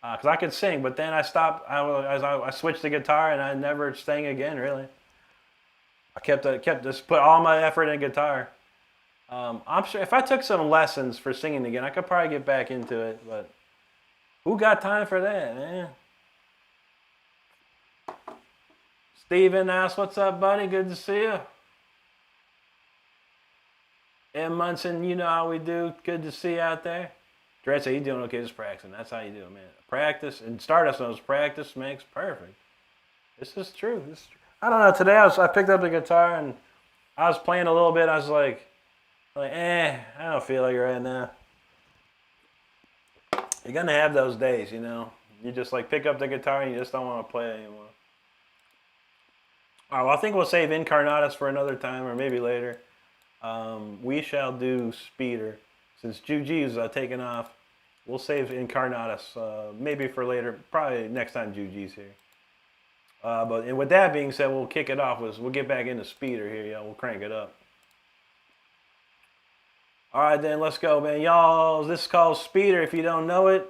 because I could sing, but then I stopped. I switched to guitar and I never sang again, really. I kept just put all my effort in guitar. I'm sure if I took some lessons for singing again, I could probably get back into it. But who got time for that, man? Steven asks, what's up, buddy? Good to see you. M. Munson, you know how we do. Good to see you out there. Dred said, you doing okay, just practicing. That's how you do it, man. Practice, and Stardust knows practice makes perfect. This is true. I don't know. Today I picked up the guitar and I was playing a little bit. I was like, I don't feel like it right now. You're gonna have those days, you know. You just like pick up the guitar and you just don't want to play it anymore. All right, well, I think we'll save Incarnatus for another time or maybe later. We shall do Speeder. Since Juji's taking off, we'll save Incarnatus maybe for later, probably next time Juji's here. And with that being said, we'll kick it off. We'll get back into Speeder here, y'all. We'll crank it up. All right, then, let's go, man. Y'all, this is called Speeder. If you don't know it,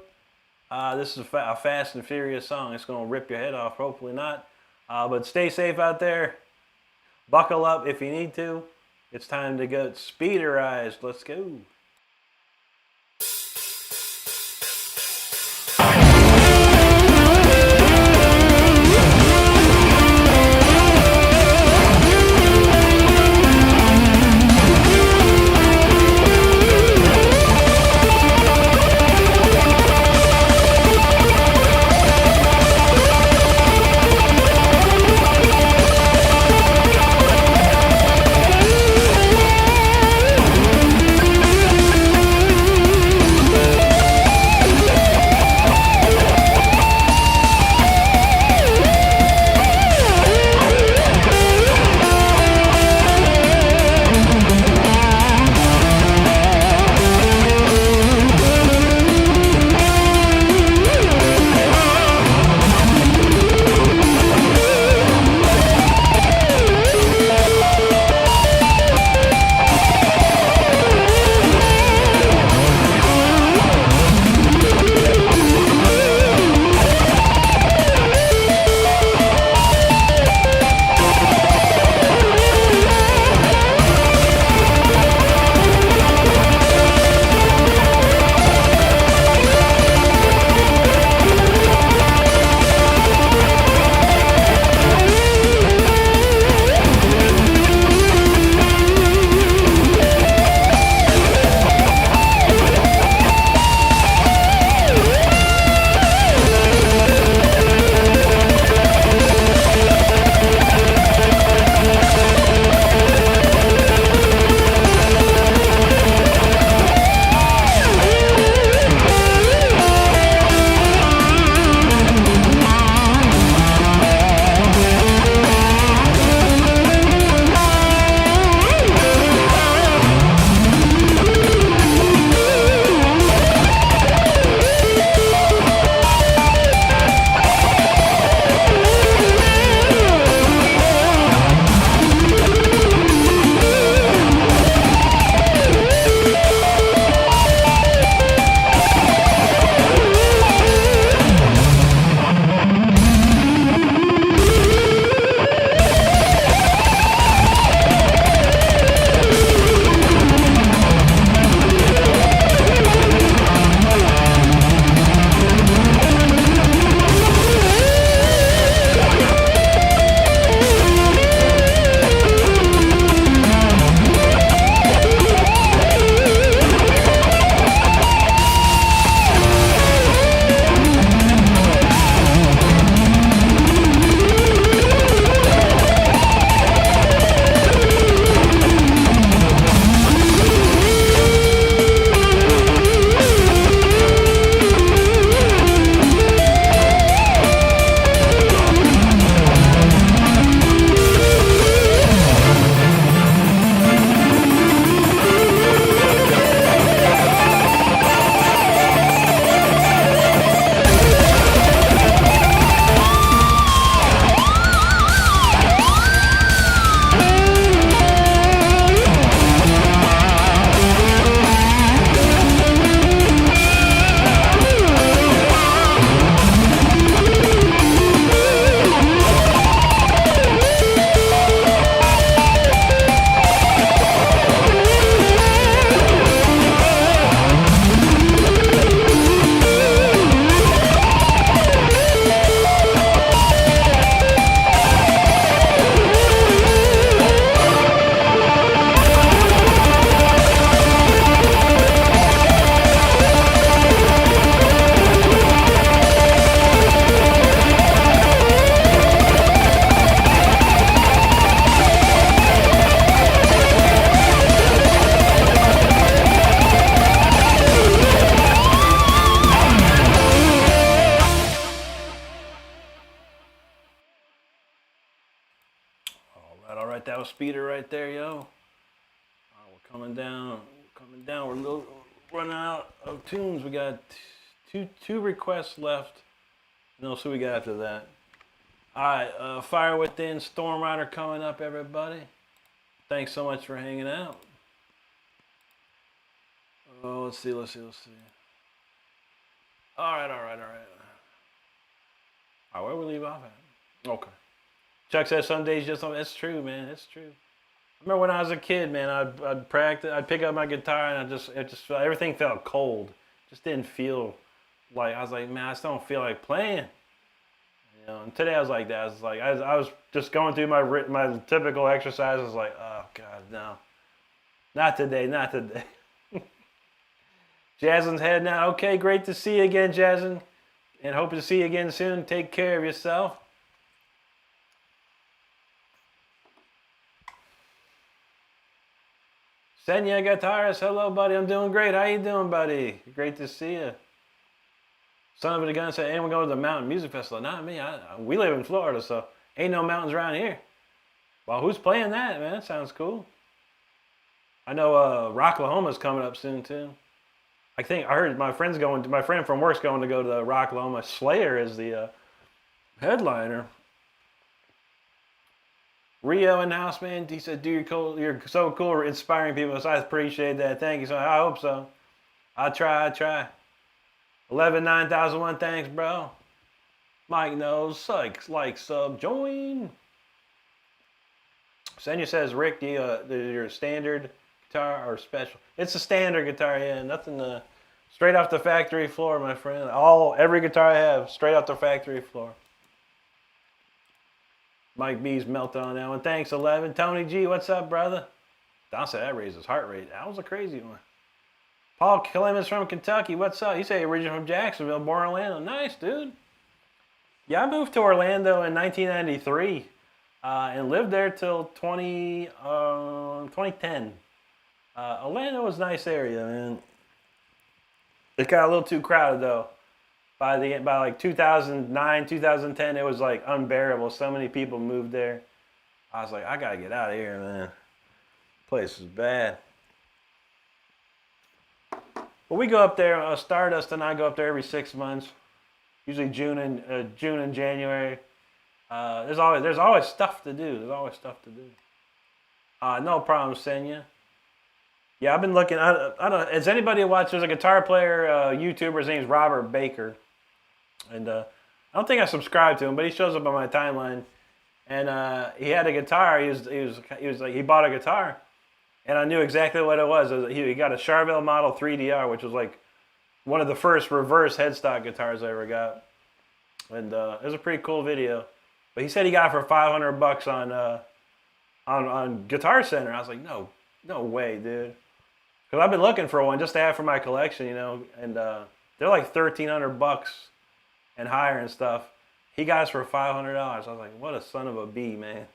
this is a Fast and Furious song. It's going to rip your head off. Hopefully not. But stay safe out there. Buckle up if you need to. It's time to get speederized. Let's go. speeder right there, yo. We're coming down. We're a little running out of tunes. We got two requests left. And we'll see what we got after that. All right, Fire Within, Storm Rider coming up, everybody. Thanks so much for hanging out. Oh, let's see. All right. All right, where we leave off at? Okay. Chuck says some days just don't. That's true, man. It's true. I remember when I was a kid, man. I'd practice. I'd pick up my guitar, and it just everything felt cold. Just didn't feel like I was like, man, I just don't feel like playing. You know. And today I was like that. I was just going through my typical exercise. I was like, oh God, no, not today. Jasmine's heading out. Okay, great to see you again, Jasmine. And hope to see you again soon. Take care of yourself. Senya Guitarist, hello, buddy. I'm doing great. How you doing, buddy? Great to see you. Son of a gun said, anyone go to the Mountain Music Festival? Not me. We live in Florida, so ain't no mountains around here. Well, who's playing that, man? That sounds cool. I know Rocklahoma's coming up soon, too. I heard my friend from work's going to go to the Rocklahoma. Slayer is the headliner. Rio in the house, man. He said, dude, you're so cool, inspiring people. So I appreciate that. Thank you. So I hope so. I'll try. 119001, thanks, bro. Mike knows, like, sub, join. Senya says, Rick, do your standard guitar or special? It's a standard guitar, yeah. Nothing straight off the factory floor, my friend. Every guitar I have, straight off the factory floor. Mike B's melted on that one. Thanks, 11. Tony G, what's up, brother? Don said that raised his heart rate. That was a crazy one. Paul Clemens from Kentucky, what's up? You say originally from Jacksonville, born in Orlando. Nice, dude. Yeah, I moved to Orlando in 1993 and lived there till 2010. Orlando was a nice area, man. It got a little too crowded, though. By like 2009, 2010, it was like unbearable. So many people moved there. I was like, I gotta get out of here, man. Place is bad. But we go up there. Stardust and I go up there every 6 months. Usually June and January. There's always stuff to do. No problem, Senya. Yeah, I've been looking. I don't. Has anybody watched? There's a guitar player, YouTuber. His name's Robert Baker, and I don't think I subscribed to him, but he shows up on my timeline. And he had a guitar. He bought a guitar, and I knew exactly what it was. He got a Charvel Model 3DR, which was like one of the first reverse headstock guitars I ever got, and it was a pretty cool video. But he said he got it for $500 on Guitar Center. I was like, no way, dude. Because I've been looking for one just to have for my collection, you know, and they're like $1,300 and higher and stuff. He got us for $500. I was like, what a son of a bee, man.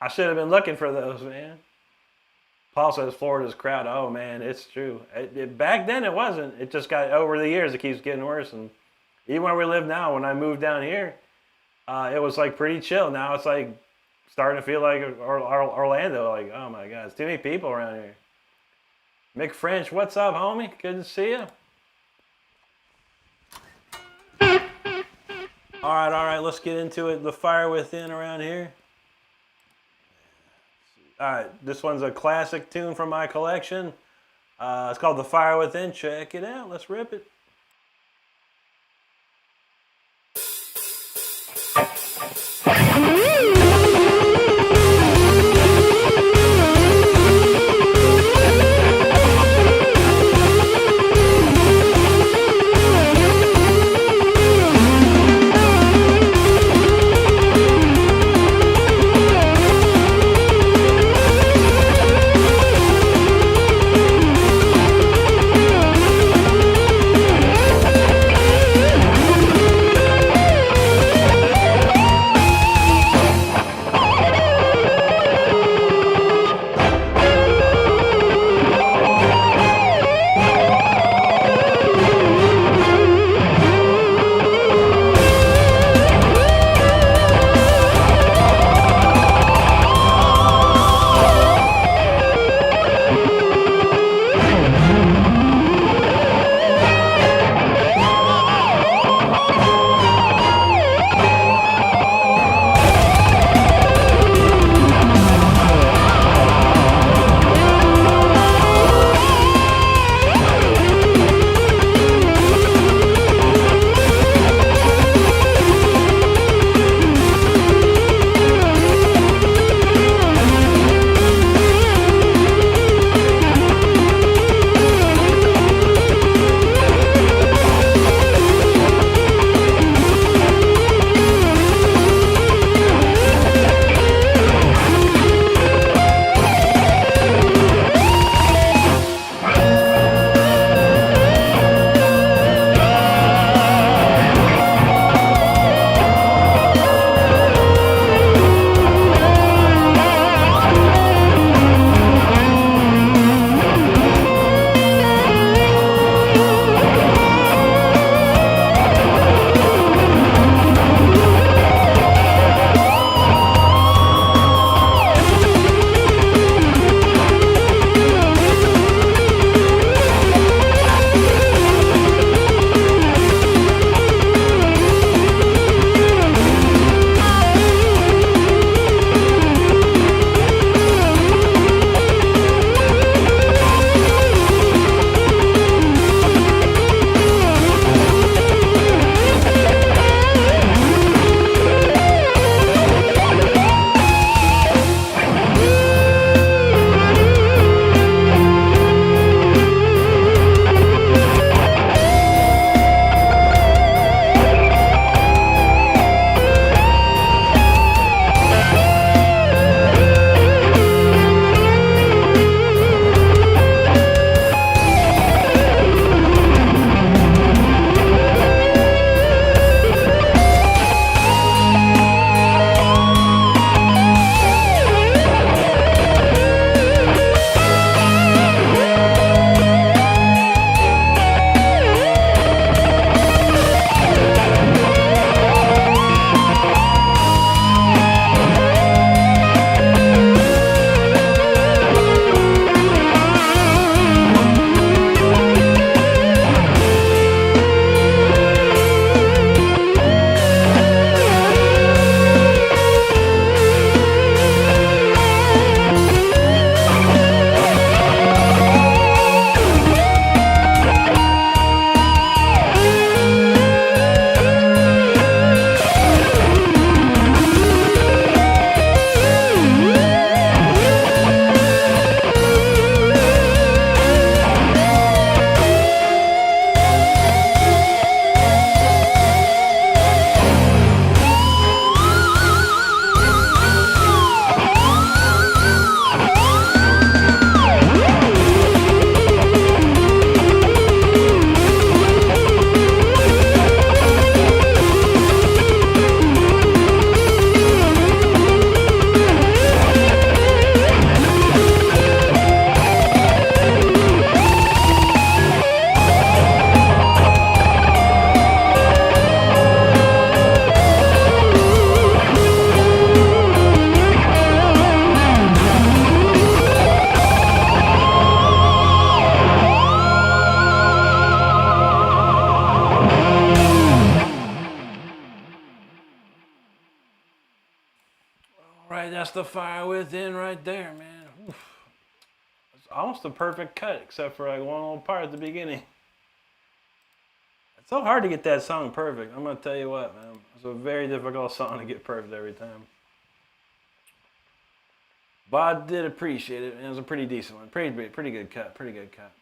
I should have been looking for those, man. Paul says Florida's crowd. Oh, man, it's true. Back then it wasn't. It just got, over the years, it keeps getting worse. And even where we live now, when I moved down here, it was like pretty chill. Now it's like starting to feel like Orlando. Like, oh my God, it's too many people around here. Mick French, what's up, homie? Good to see you. All right, let's get into it. The Fire Within around here. All right, this one's a classic tune from my collection. It's called The Fire Within. Check it out. Let's rip it. That's the fire within right there, man. Oof. It's almost a perfect cut, except for like one little part at the beginning. It's so hard to get that song perfect. I'm gonna tell you what, man. It's a very difficult song to get perfect every time. But I did appreciate it, and it was a pretty decent one. Pretty good cut. Pretty good cut.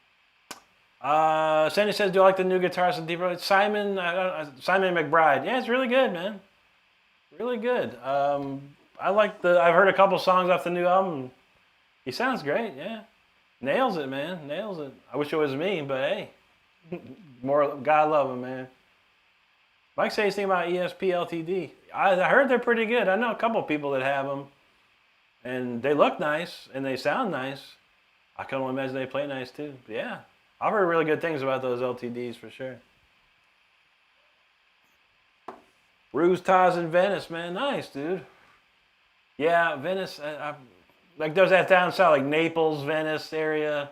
Sandy says, "Do you like the new guitarist in Deep Road?" Simon McBride. Yeah, it's really good, man. Really good. I've heard a couple songs off the new album. He sounds great. Yeah, nails it, man. Nails it. I wish it was me, but hey, more God love him, man. Mike says anything about ESP LTD. I heard they're pretty good. I know a couple people that have them, and they look nice and they sound nice. I can only imagine they play nice too. But yeah. I've heard really good things about those LTDs for sure. Ruse Taz in Venice, man. Nice, dude. Yeah, Venice. Like there's that down south, like Naples, Venice area.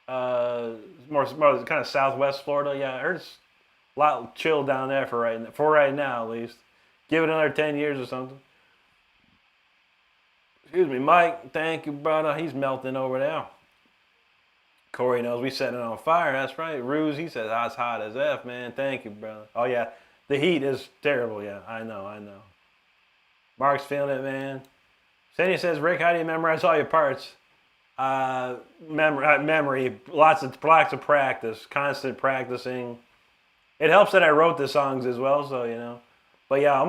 More kind of southwest Florida. Yeah, I heard it's a lot chill down there for right now at least. Give it another 10 years or something. Excuse me, Mike. Thank you, brother. He's melting over there. Corey knows we setting it on fire. That's right. Ruse, he says, "It's hot as F, man." Thank you, brother. Oh, yeah. The heat is terrible. Yeah, I know. Mark's feeling it, man. Sandy says, "Rick, how do you memorize all your parts?" Memory. Lots of practice. Constant practicing. It helps that I wrote the songs as well, so, you know. But, yeah,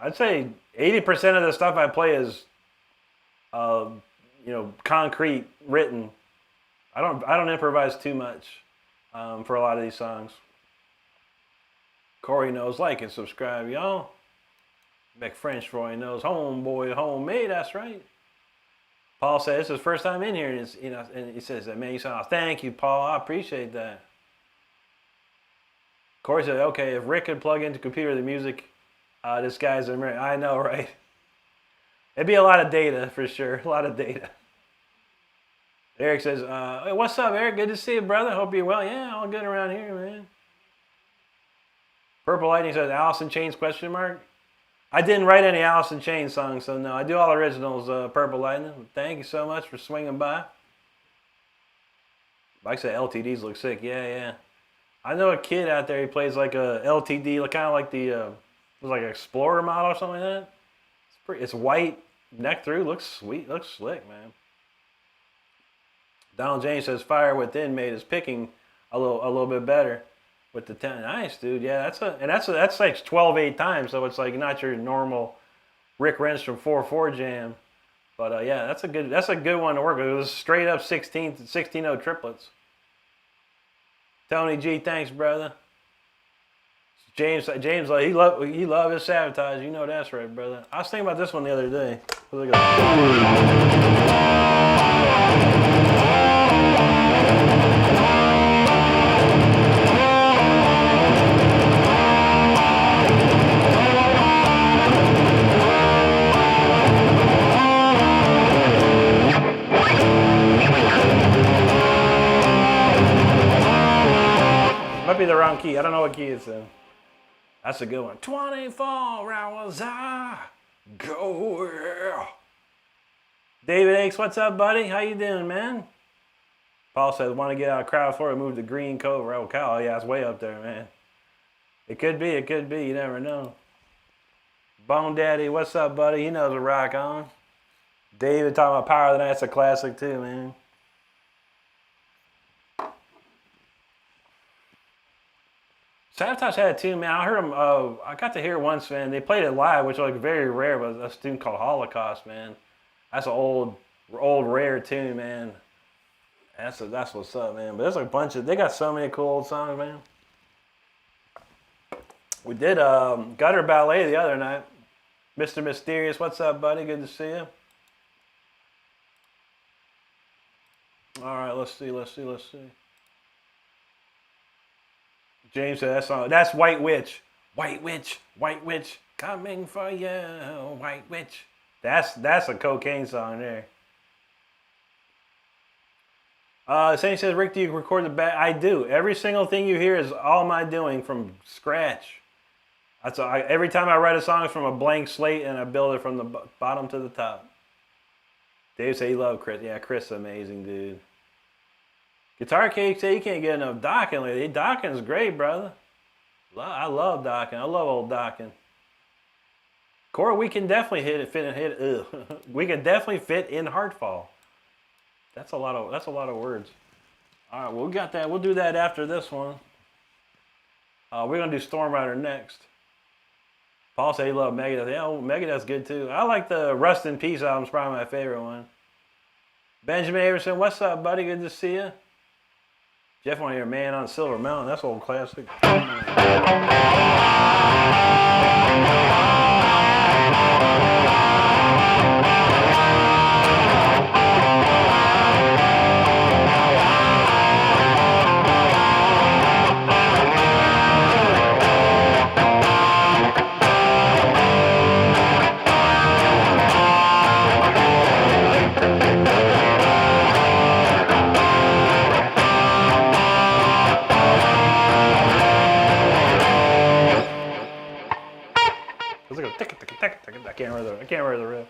I'd say 80% of the stuff I play is, concrete, written. I don't improvise too much for a lot of these songs. Corey knows, like and subscribe, y'all. McFrench Roy knows, homeboy, homemade. That's right. Paul says it's his first time in here, and he says that, man, you sound. Thank you, Paul. I appreciate that. Corey said, okay, if Rick could plug into computer the music, this guy's American. I know, right? It'd be a lot of data for sure. A lot of data. Eric says, "Hey, what's up, Eric? Good to see you, brother. Hope you're well." Yeah, all good around here, man. Purple Lightning says, "Alice in Chains?" ? I didn't write any Alice in Chains songs, so no. I do all originals, Purple Lightning. Thank you so much for swinging by. Like I said, LTDs look sick. Yeah. I know a kid out there, he plays like a LTD, kind of like the, like an Explorer model or something like that. It's white, neck through, looks sweet, looks slick, man. Donald James says, "Fire Within made his picking a little bit better with the 10." Nice, dude. Yeah, that's like 12/8 times, so it's like not your normal Rick Renstrom 4/4 jam. But yeah, that's a good one to work with. It was straight up 16/0 triplets. Tony G, thanks, brother. James, like he love his sabotage. You know that's right, brother. I was thinking about this one the other day. Look at that. Might be the wrong key. I don't know what key it's in. That's a good one. 24 hours I go. David Aches, what's up, buddy? How you doing, man? Paul says, "Want to get out of crowd for it, move to Green Cove." Oh, cow. Yeah, it's way up there, man. It could be. You never know. Bone Daddy, what's up, buddy? He knows a rock on. David talking about Power of the Night. That's a classic too, man. Sabotage had it too, man. I heard them. I got to hear it once, man. They played it live, which was like very rare. But a tune called Holocaust, man. That's an old rare tune, man. That's what's up, man. But there's a bunch of. They got so many cool old songs, man. We did Gutter Ballet the other night. Mr. Mysterious, what's up, buddy? Good to see you. All right, let's see. James said that song. That's White Witch. White Witch, coming for you, White Witch. That's a cocaine song there. Sandy says, "Rick, do you record the back?" I do. Every single thing you hear is all my doing from scratch. Every time I write a song, it's from a blank slate, and I build it from the bottom to the top. Dave said he loved Chris. Yeah, Chris is amazing, dude. Guitar Cake said he can't get enough Docking lately. Docking's great, brother. I love Docking. I love old Docking. Cora, we can definitely we can definitely fit in Heartfall. That's a lot of words. All right, well, we got that. We'll do that after this one. We're gonna do Storm Rider next. Paul said he loved Megadeth. Yeah, Megadeth's good too. I like the Rust in Peace album. It's probably my favorite one. Benjamin Averson, what's up, buddy? Good to see you. Jeff want to hear Man on Silver Mountain. That's an old classic. I can't remember the riff.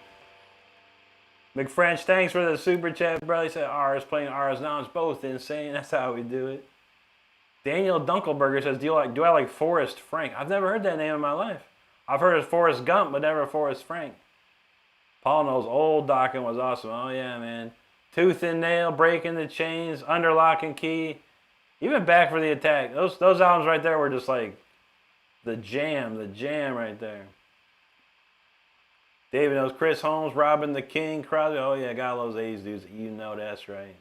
McFrench, thanks for the super chat, bro. He said R's playing R's now. It's both insane. That's how we do it. Daniel Dunkelberger says, do I like Forrest Frank? I've never heard that name in my life. I've heard of Forrest Gump, but never Forrest Frank. Paul knows old Docking was awesome. Oh yeah, man. Tooth and Nail, Breaking the Chains, Under Lock and Key, even Back for the Attack. Those albums right there were just like the jam right there. David knows Chris Holmes, Robin the King, Crosby. Oh yeah, got those 80s dudes. You know that's right.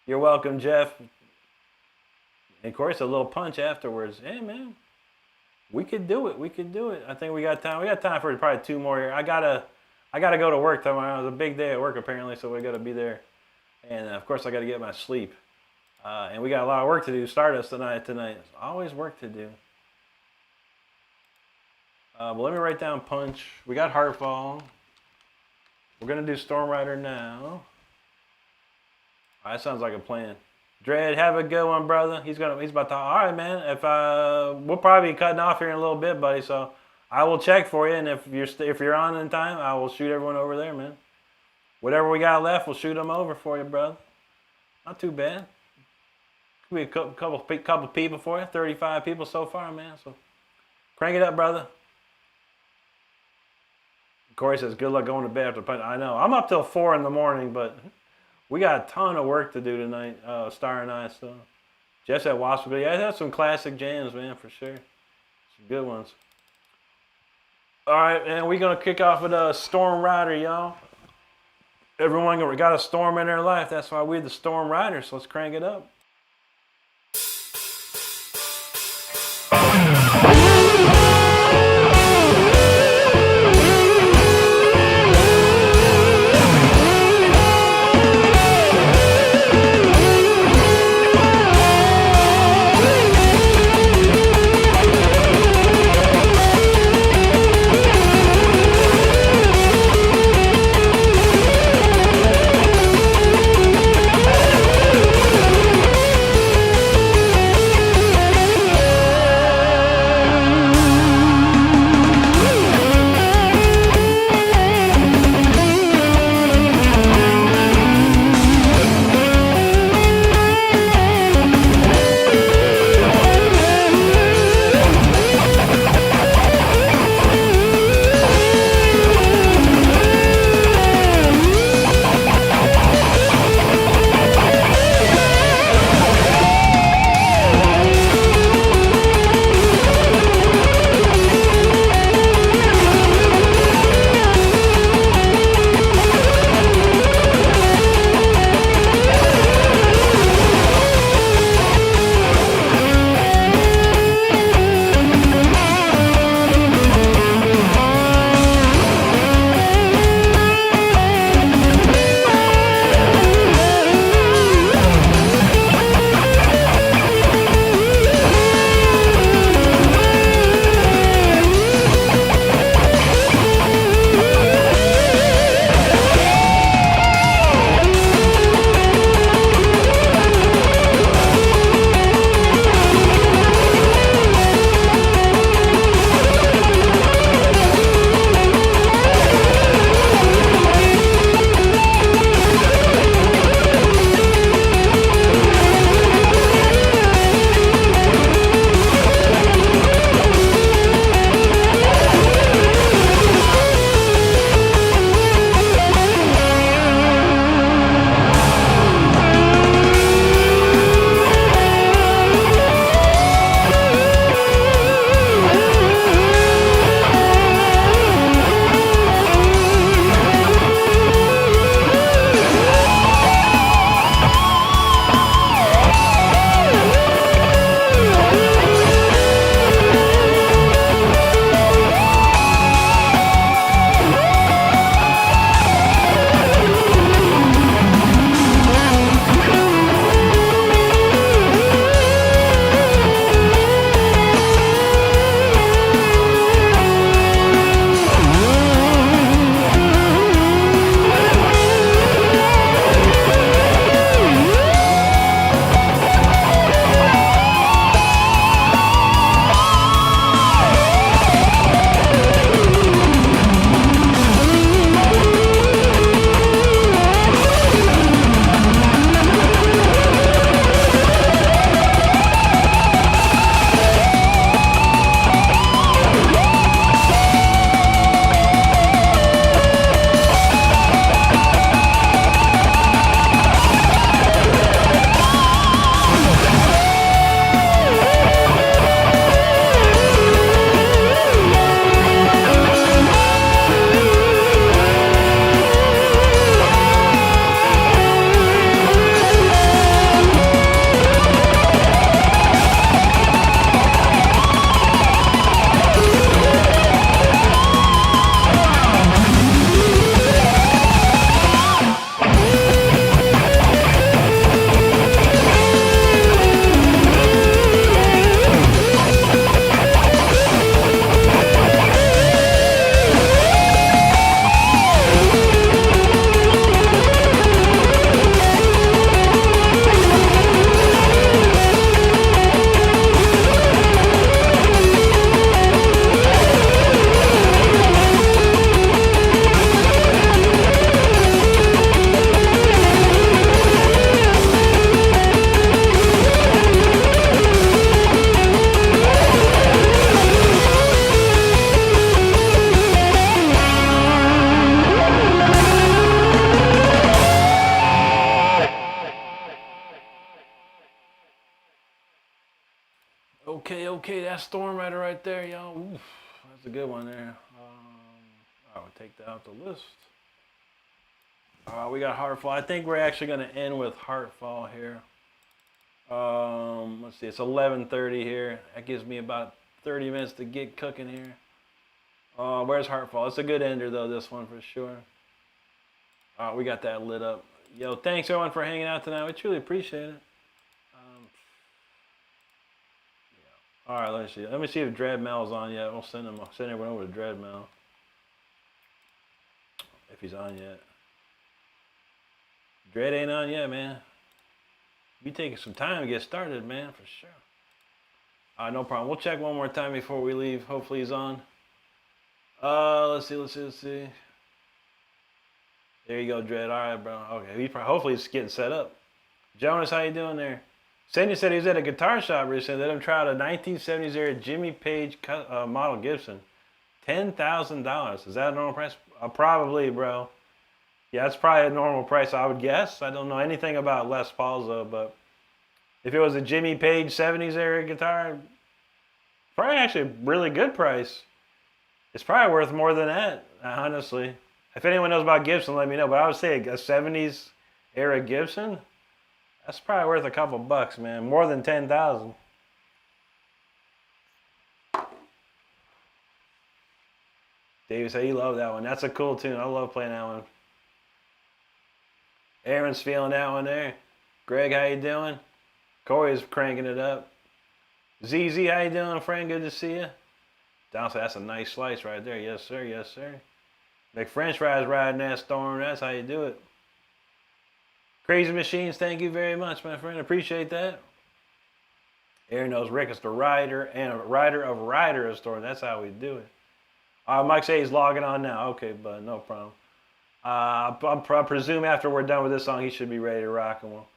You're welcome, Jeff. And of course, a little punch afterwards. Hey man, we could do it. We could do it. I think we got time. We got time for probably 2 more here. I gotta go to work tomorrow. It's a big day at work apparently, so we gotta be there. And of course, I gotta get my sleep. And we got a lot of work to do. Stardust tonight. There's always work to do. But let me write down Punch. We got Heartfall. We're going to do Storm Rider now. All right, that sounds like a plan. Dread, have a good one, brother. He's about to. All right, man. If we'll probably be cutting off here in a little bit, buddy. So I will check for you, and if you're on in time, I will shoot everyone over there, man. Whatever we got left, we'll shoot them over for you, brother. Not too bad. Could be a couple people for you. 35 people so far, man. So crank it up, brother. Corey says, good luck going to bed after punch. I know. I'm up till 4 in the morning, but we got a ton of work to do tonight, Star and I. So Jeff said Wasp, but yeah, that's some classic jams, man, for sure. Some good ones. All right, man, we're going to kick off with Storm Rider, y'all. Everyone got a storm in their life. That's why we're the Storm Riders. So let's crank it up. Okay, that Stormrider right there, y'all. Oof, that's a good one there. I would take that off the list. We got Heartfall. I think we're actually going to end with Heartfall here. Let's see, it's 11:30 here. That gives me about 30 minutes to get cooking here. Where's Heartfall? It's a good ender though, this one for sure. We got that lit up. Yo, thanks everyone for hanging out tonight. We truly appreciate it. Yeah. All right, let's see. Let me see if Dreadmel's on yet. We'll send everyone over to Dreadmel if he's on yet. Dread ain't on yet, man. Be taking some time to get started, man, for sure. No problem. We'll check one more time before we leave. Hopefully he's on. Let's see. There you go, Dread. All right, bro. Okay, hopefully he's getting set up. Jonas, how you doing there? Sandy said he was at a guitar shop recently. Let him try out a 1970s era Jimmy Page model Gibson. $10,000. Is that a normal price? Probably, bro. Yeah, that's probably a normal price, I would guess. I don't know anything about Les Pauls, though, but if it was a Jimmy Page 70s era guitar, probably actually a really good price. It's probably worth more than that, honestly. If anyone knows about Gibson, let me know. But I would say a 70s era Gibson, that's probably worth a couple bucks, man. More than 10,000. David said he loved that one. That's a cool tune. I love playing that one. Aaron's feeling that one there. Greg, how you doing? Corey's cranking it up. ZZ, how you doing, friend? Good to see you. Down, so that's a nice slice right there. Yes, sir. Yes, sir. Make French fries riding that storm. That's how you do it. Crazy Machines, thank you very much, my friend. Appreciate that. Aaron knows Rick is the rider and a rider of Rider Storm. That's how we do it. Mike says he's logging on now. Okay, bud, no problem. I presume after we're done with this song, he should be ready to rock, and we'll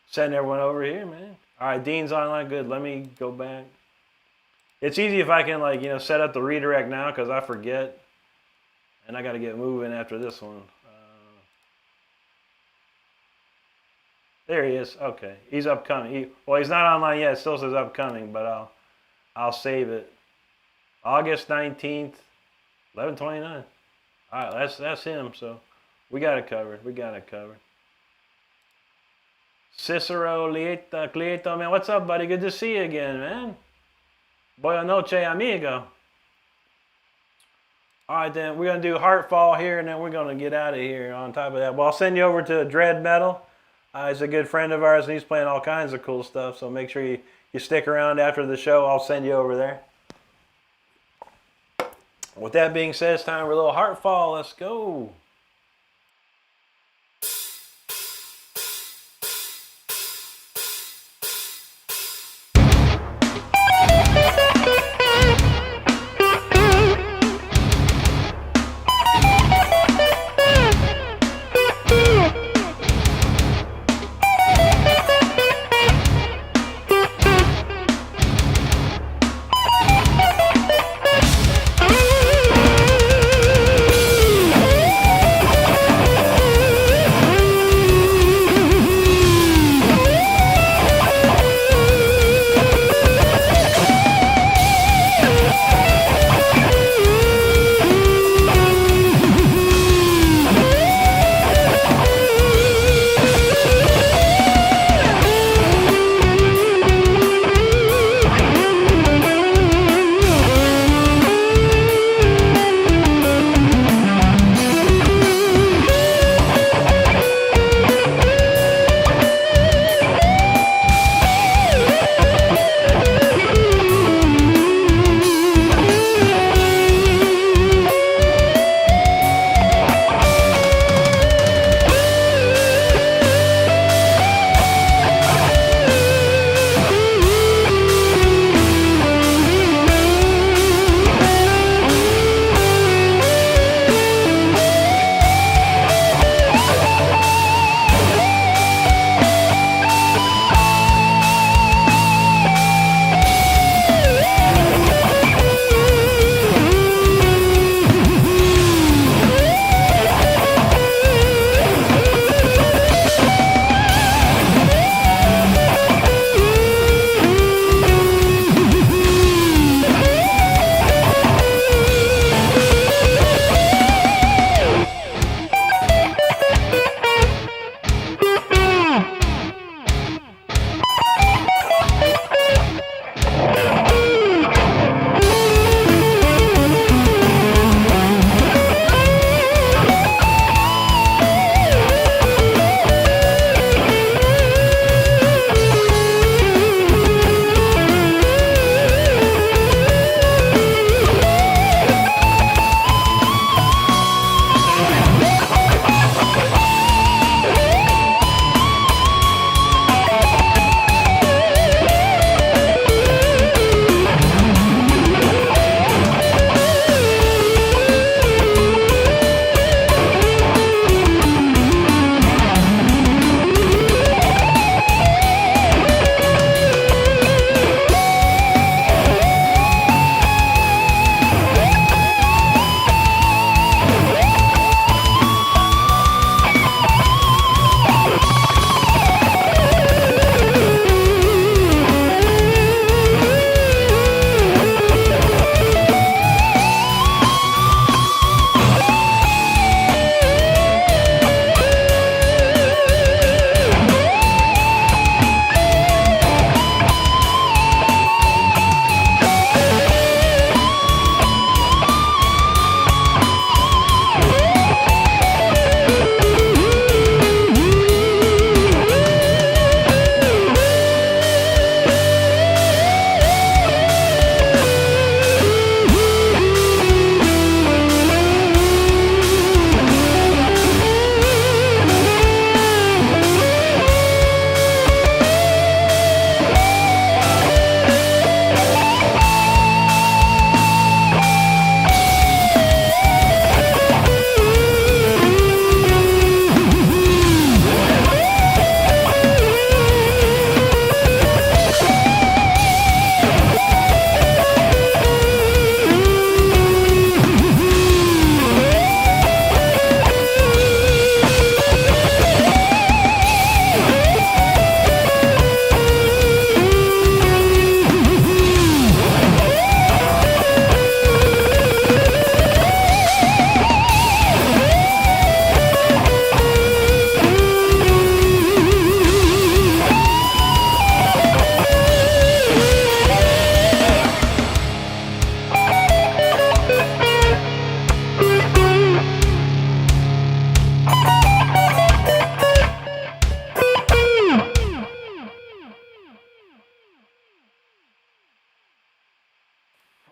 send everyone over here, man. All right, Dean's online. Good. Let me go back. It's easy if I can, set up the redirect now because I forget. And I got to get moving after this one. There he is. Okay. He's upcoming. He's not online yet. It still says upcoming, but I'll save it. August 19th, 11:29. All right, that's him. So we got it covered. Cicero Clieto, man. What's up, buddy? Good to see you again, man. Buenas noche, amigo. All right, then. We're going to do Heartfall here, and then we're going to get out of here on top of that. Well, I'll send you over to Dread Metal. He's a good friend of ours, and he's playing all kinds of cool stuff. So make sure you stick around after the show. I'll send you over there. With that being said, it's time for a little Heartfall. Let's go.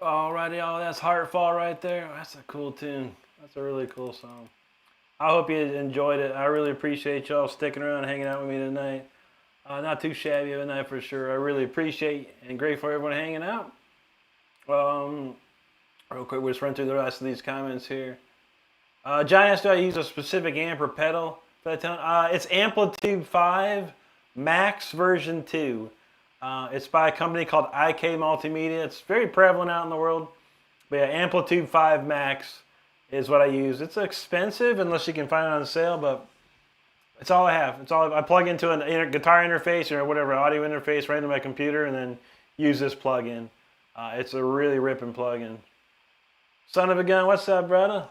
Alrighty, oh, that's Heartfall right there. That's a cool tune. That's a really cool song. I hope you enjoyed it. I really appreciate y'all sticking around and hanging out with me tonight. Not too shabby of a night for sure. I really appreciate and grateful for everyone hanging out. Real quick, we'll just run through the rest of these comments here. John asked, do I use a specific amp or pedal for that tone? It's Amplitude 5 Max version 2. It's by a company called IK Multimedia. It's very prevalent out in the world. But yeah, Amplitude 5 Max is what I use. It's expensive unless you can find it on sale, but it's all I have. It's all I plug into a guitar interface or whatever audio interface right into my computer and then use this plug-in. It's a really ripping plug-in. Son of a gun, what's up, brother?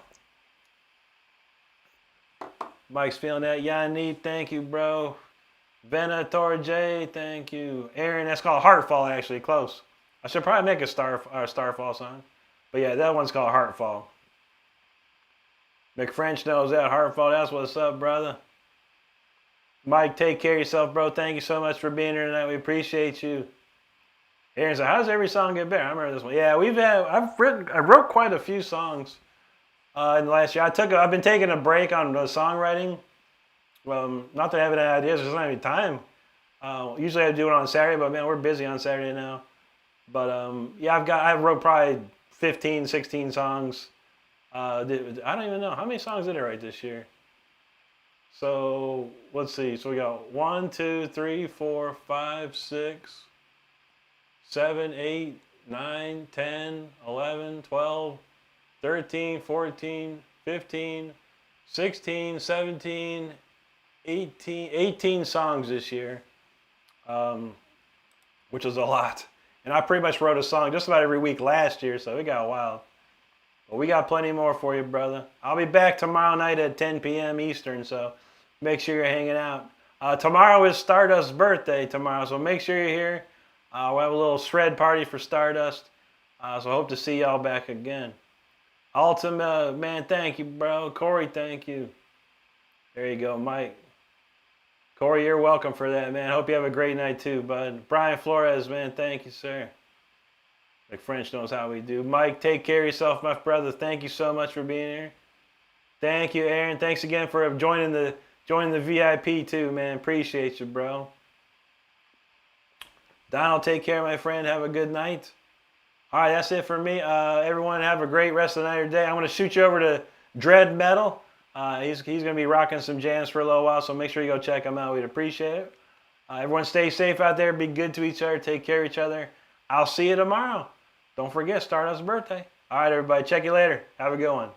Mike's feeling that. Yanni, thank you, bro. Venator J, thank you. Aaron, that's called Heartfall, actually. Close. I should probably make a Starfall song. But yeah, that one's called Heartfall. McFrench knows that. Heartfall, that's what's up, brother. Mike, take care of yourself, bro. Thank you so much for being here tonight. We appreciate you. Aaron said, how does every song get better? I remember this one. Yeah, I wrote quite a few songs in the last year. I've been taking a break on the songwriting. Not that I haven't had ideas, there's not any time. Usually I do it on Saturday, but man, we're busy on Saturday now. But yeah, I wrote probably 15, 16 songs. I don't even know. How many songs did I write this year? So, let's see. So we got 1, 2, 3, 4, 5, 6, 7, 8, 9, 10, 11, 12, 13, 14, 15, 16, 17, 18 songs this year, which is a lot. And I pretty much wrote a song just about every week last year, so it got wild. But we got plenty more for you, brother. I'll be back tomorrow night at 10 p.m. Eastern, so make sure you're hanging out. Tomorrow is Stardust's birthday tomorrow, so make sure you're here. We'll have a little shred party for Stardust, so I hope to see y'all back again. Ultima, man, thank you, bro. Corey, thank you. There you go, Mike. Corey, you're welcome for that, man. Hope you have a great night too, bud. Brian Flores, man, thank you, sir. Like French knows how we do. Mike, take care of yourself, my brother. Thank you so much for being here. Thank you, Aaron. Thanks again for joining the VIP too, man. Appreciate you, bro. Donald, take care, my friend. Have a good night. All right, that's it for me. Everyone have a great rest of the night or day. I'm going to shoot you over to Dread Metal. He's going to be rocking some jams for a little while, so make sure you go check him out. We'd appreciate it. Everyone stay safe out there. Be good to each other. Take care of each other. I'll see you tomorrow. Don't forget, Stardust's birthday. All right, everybody. Check you later. Have a good one.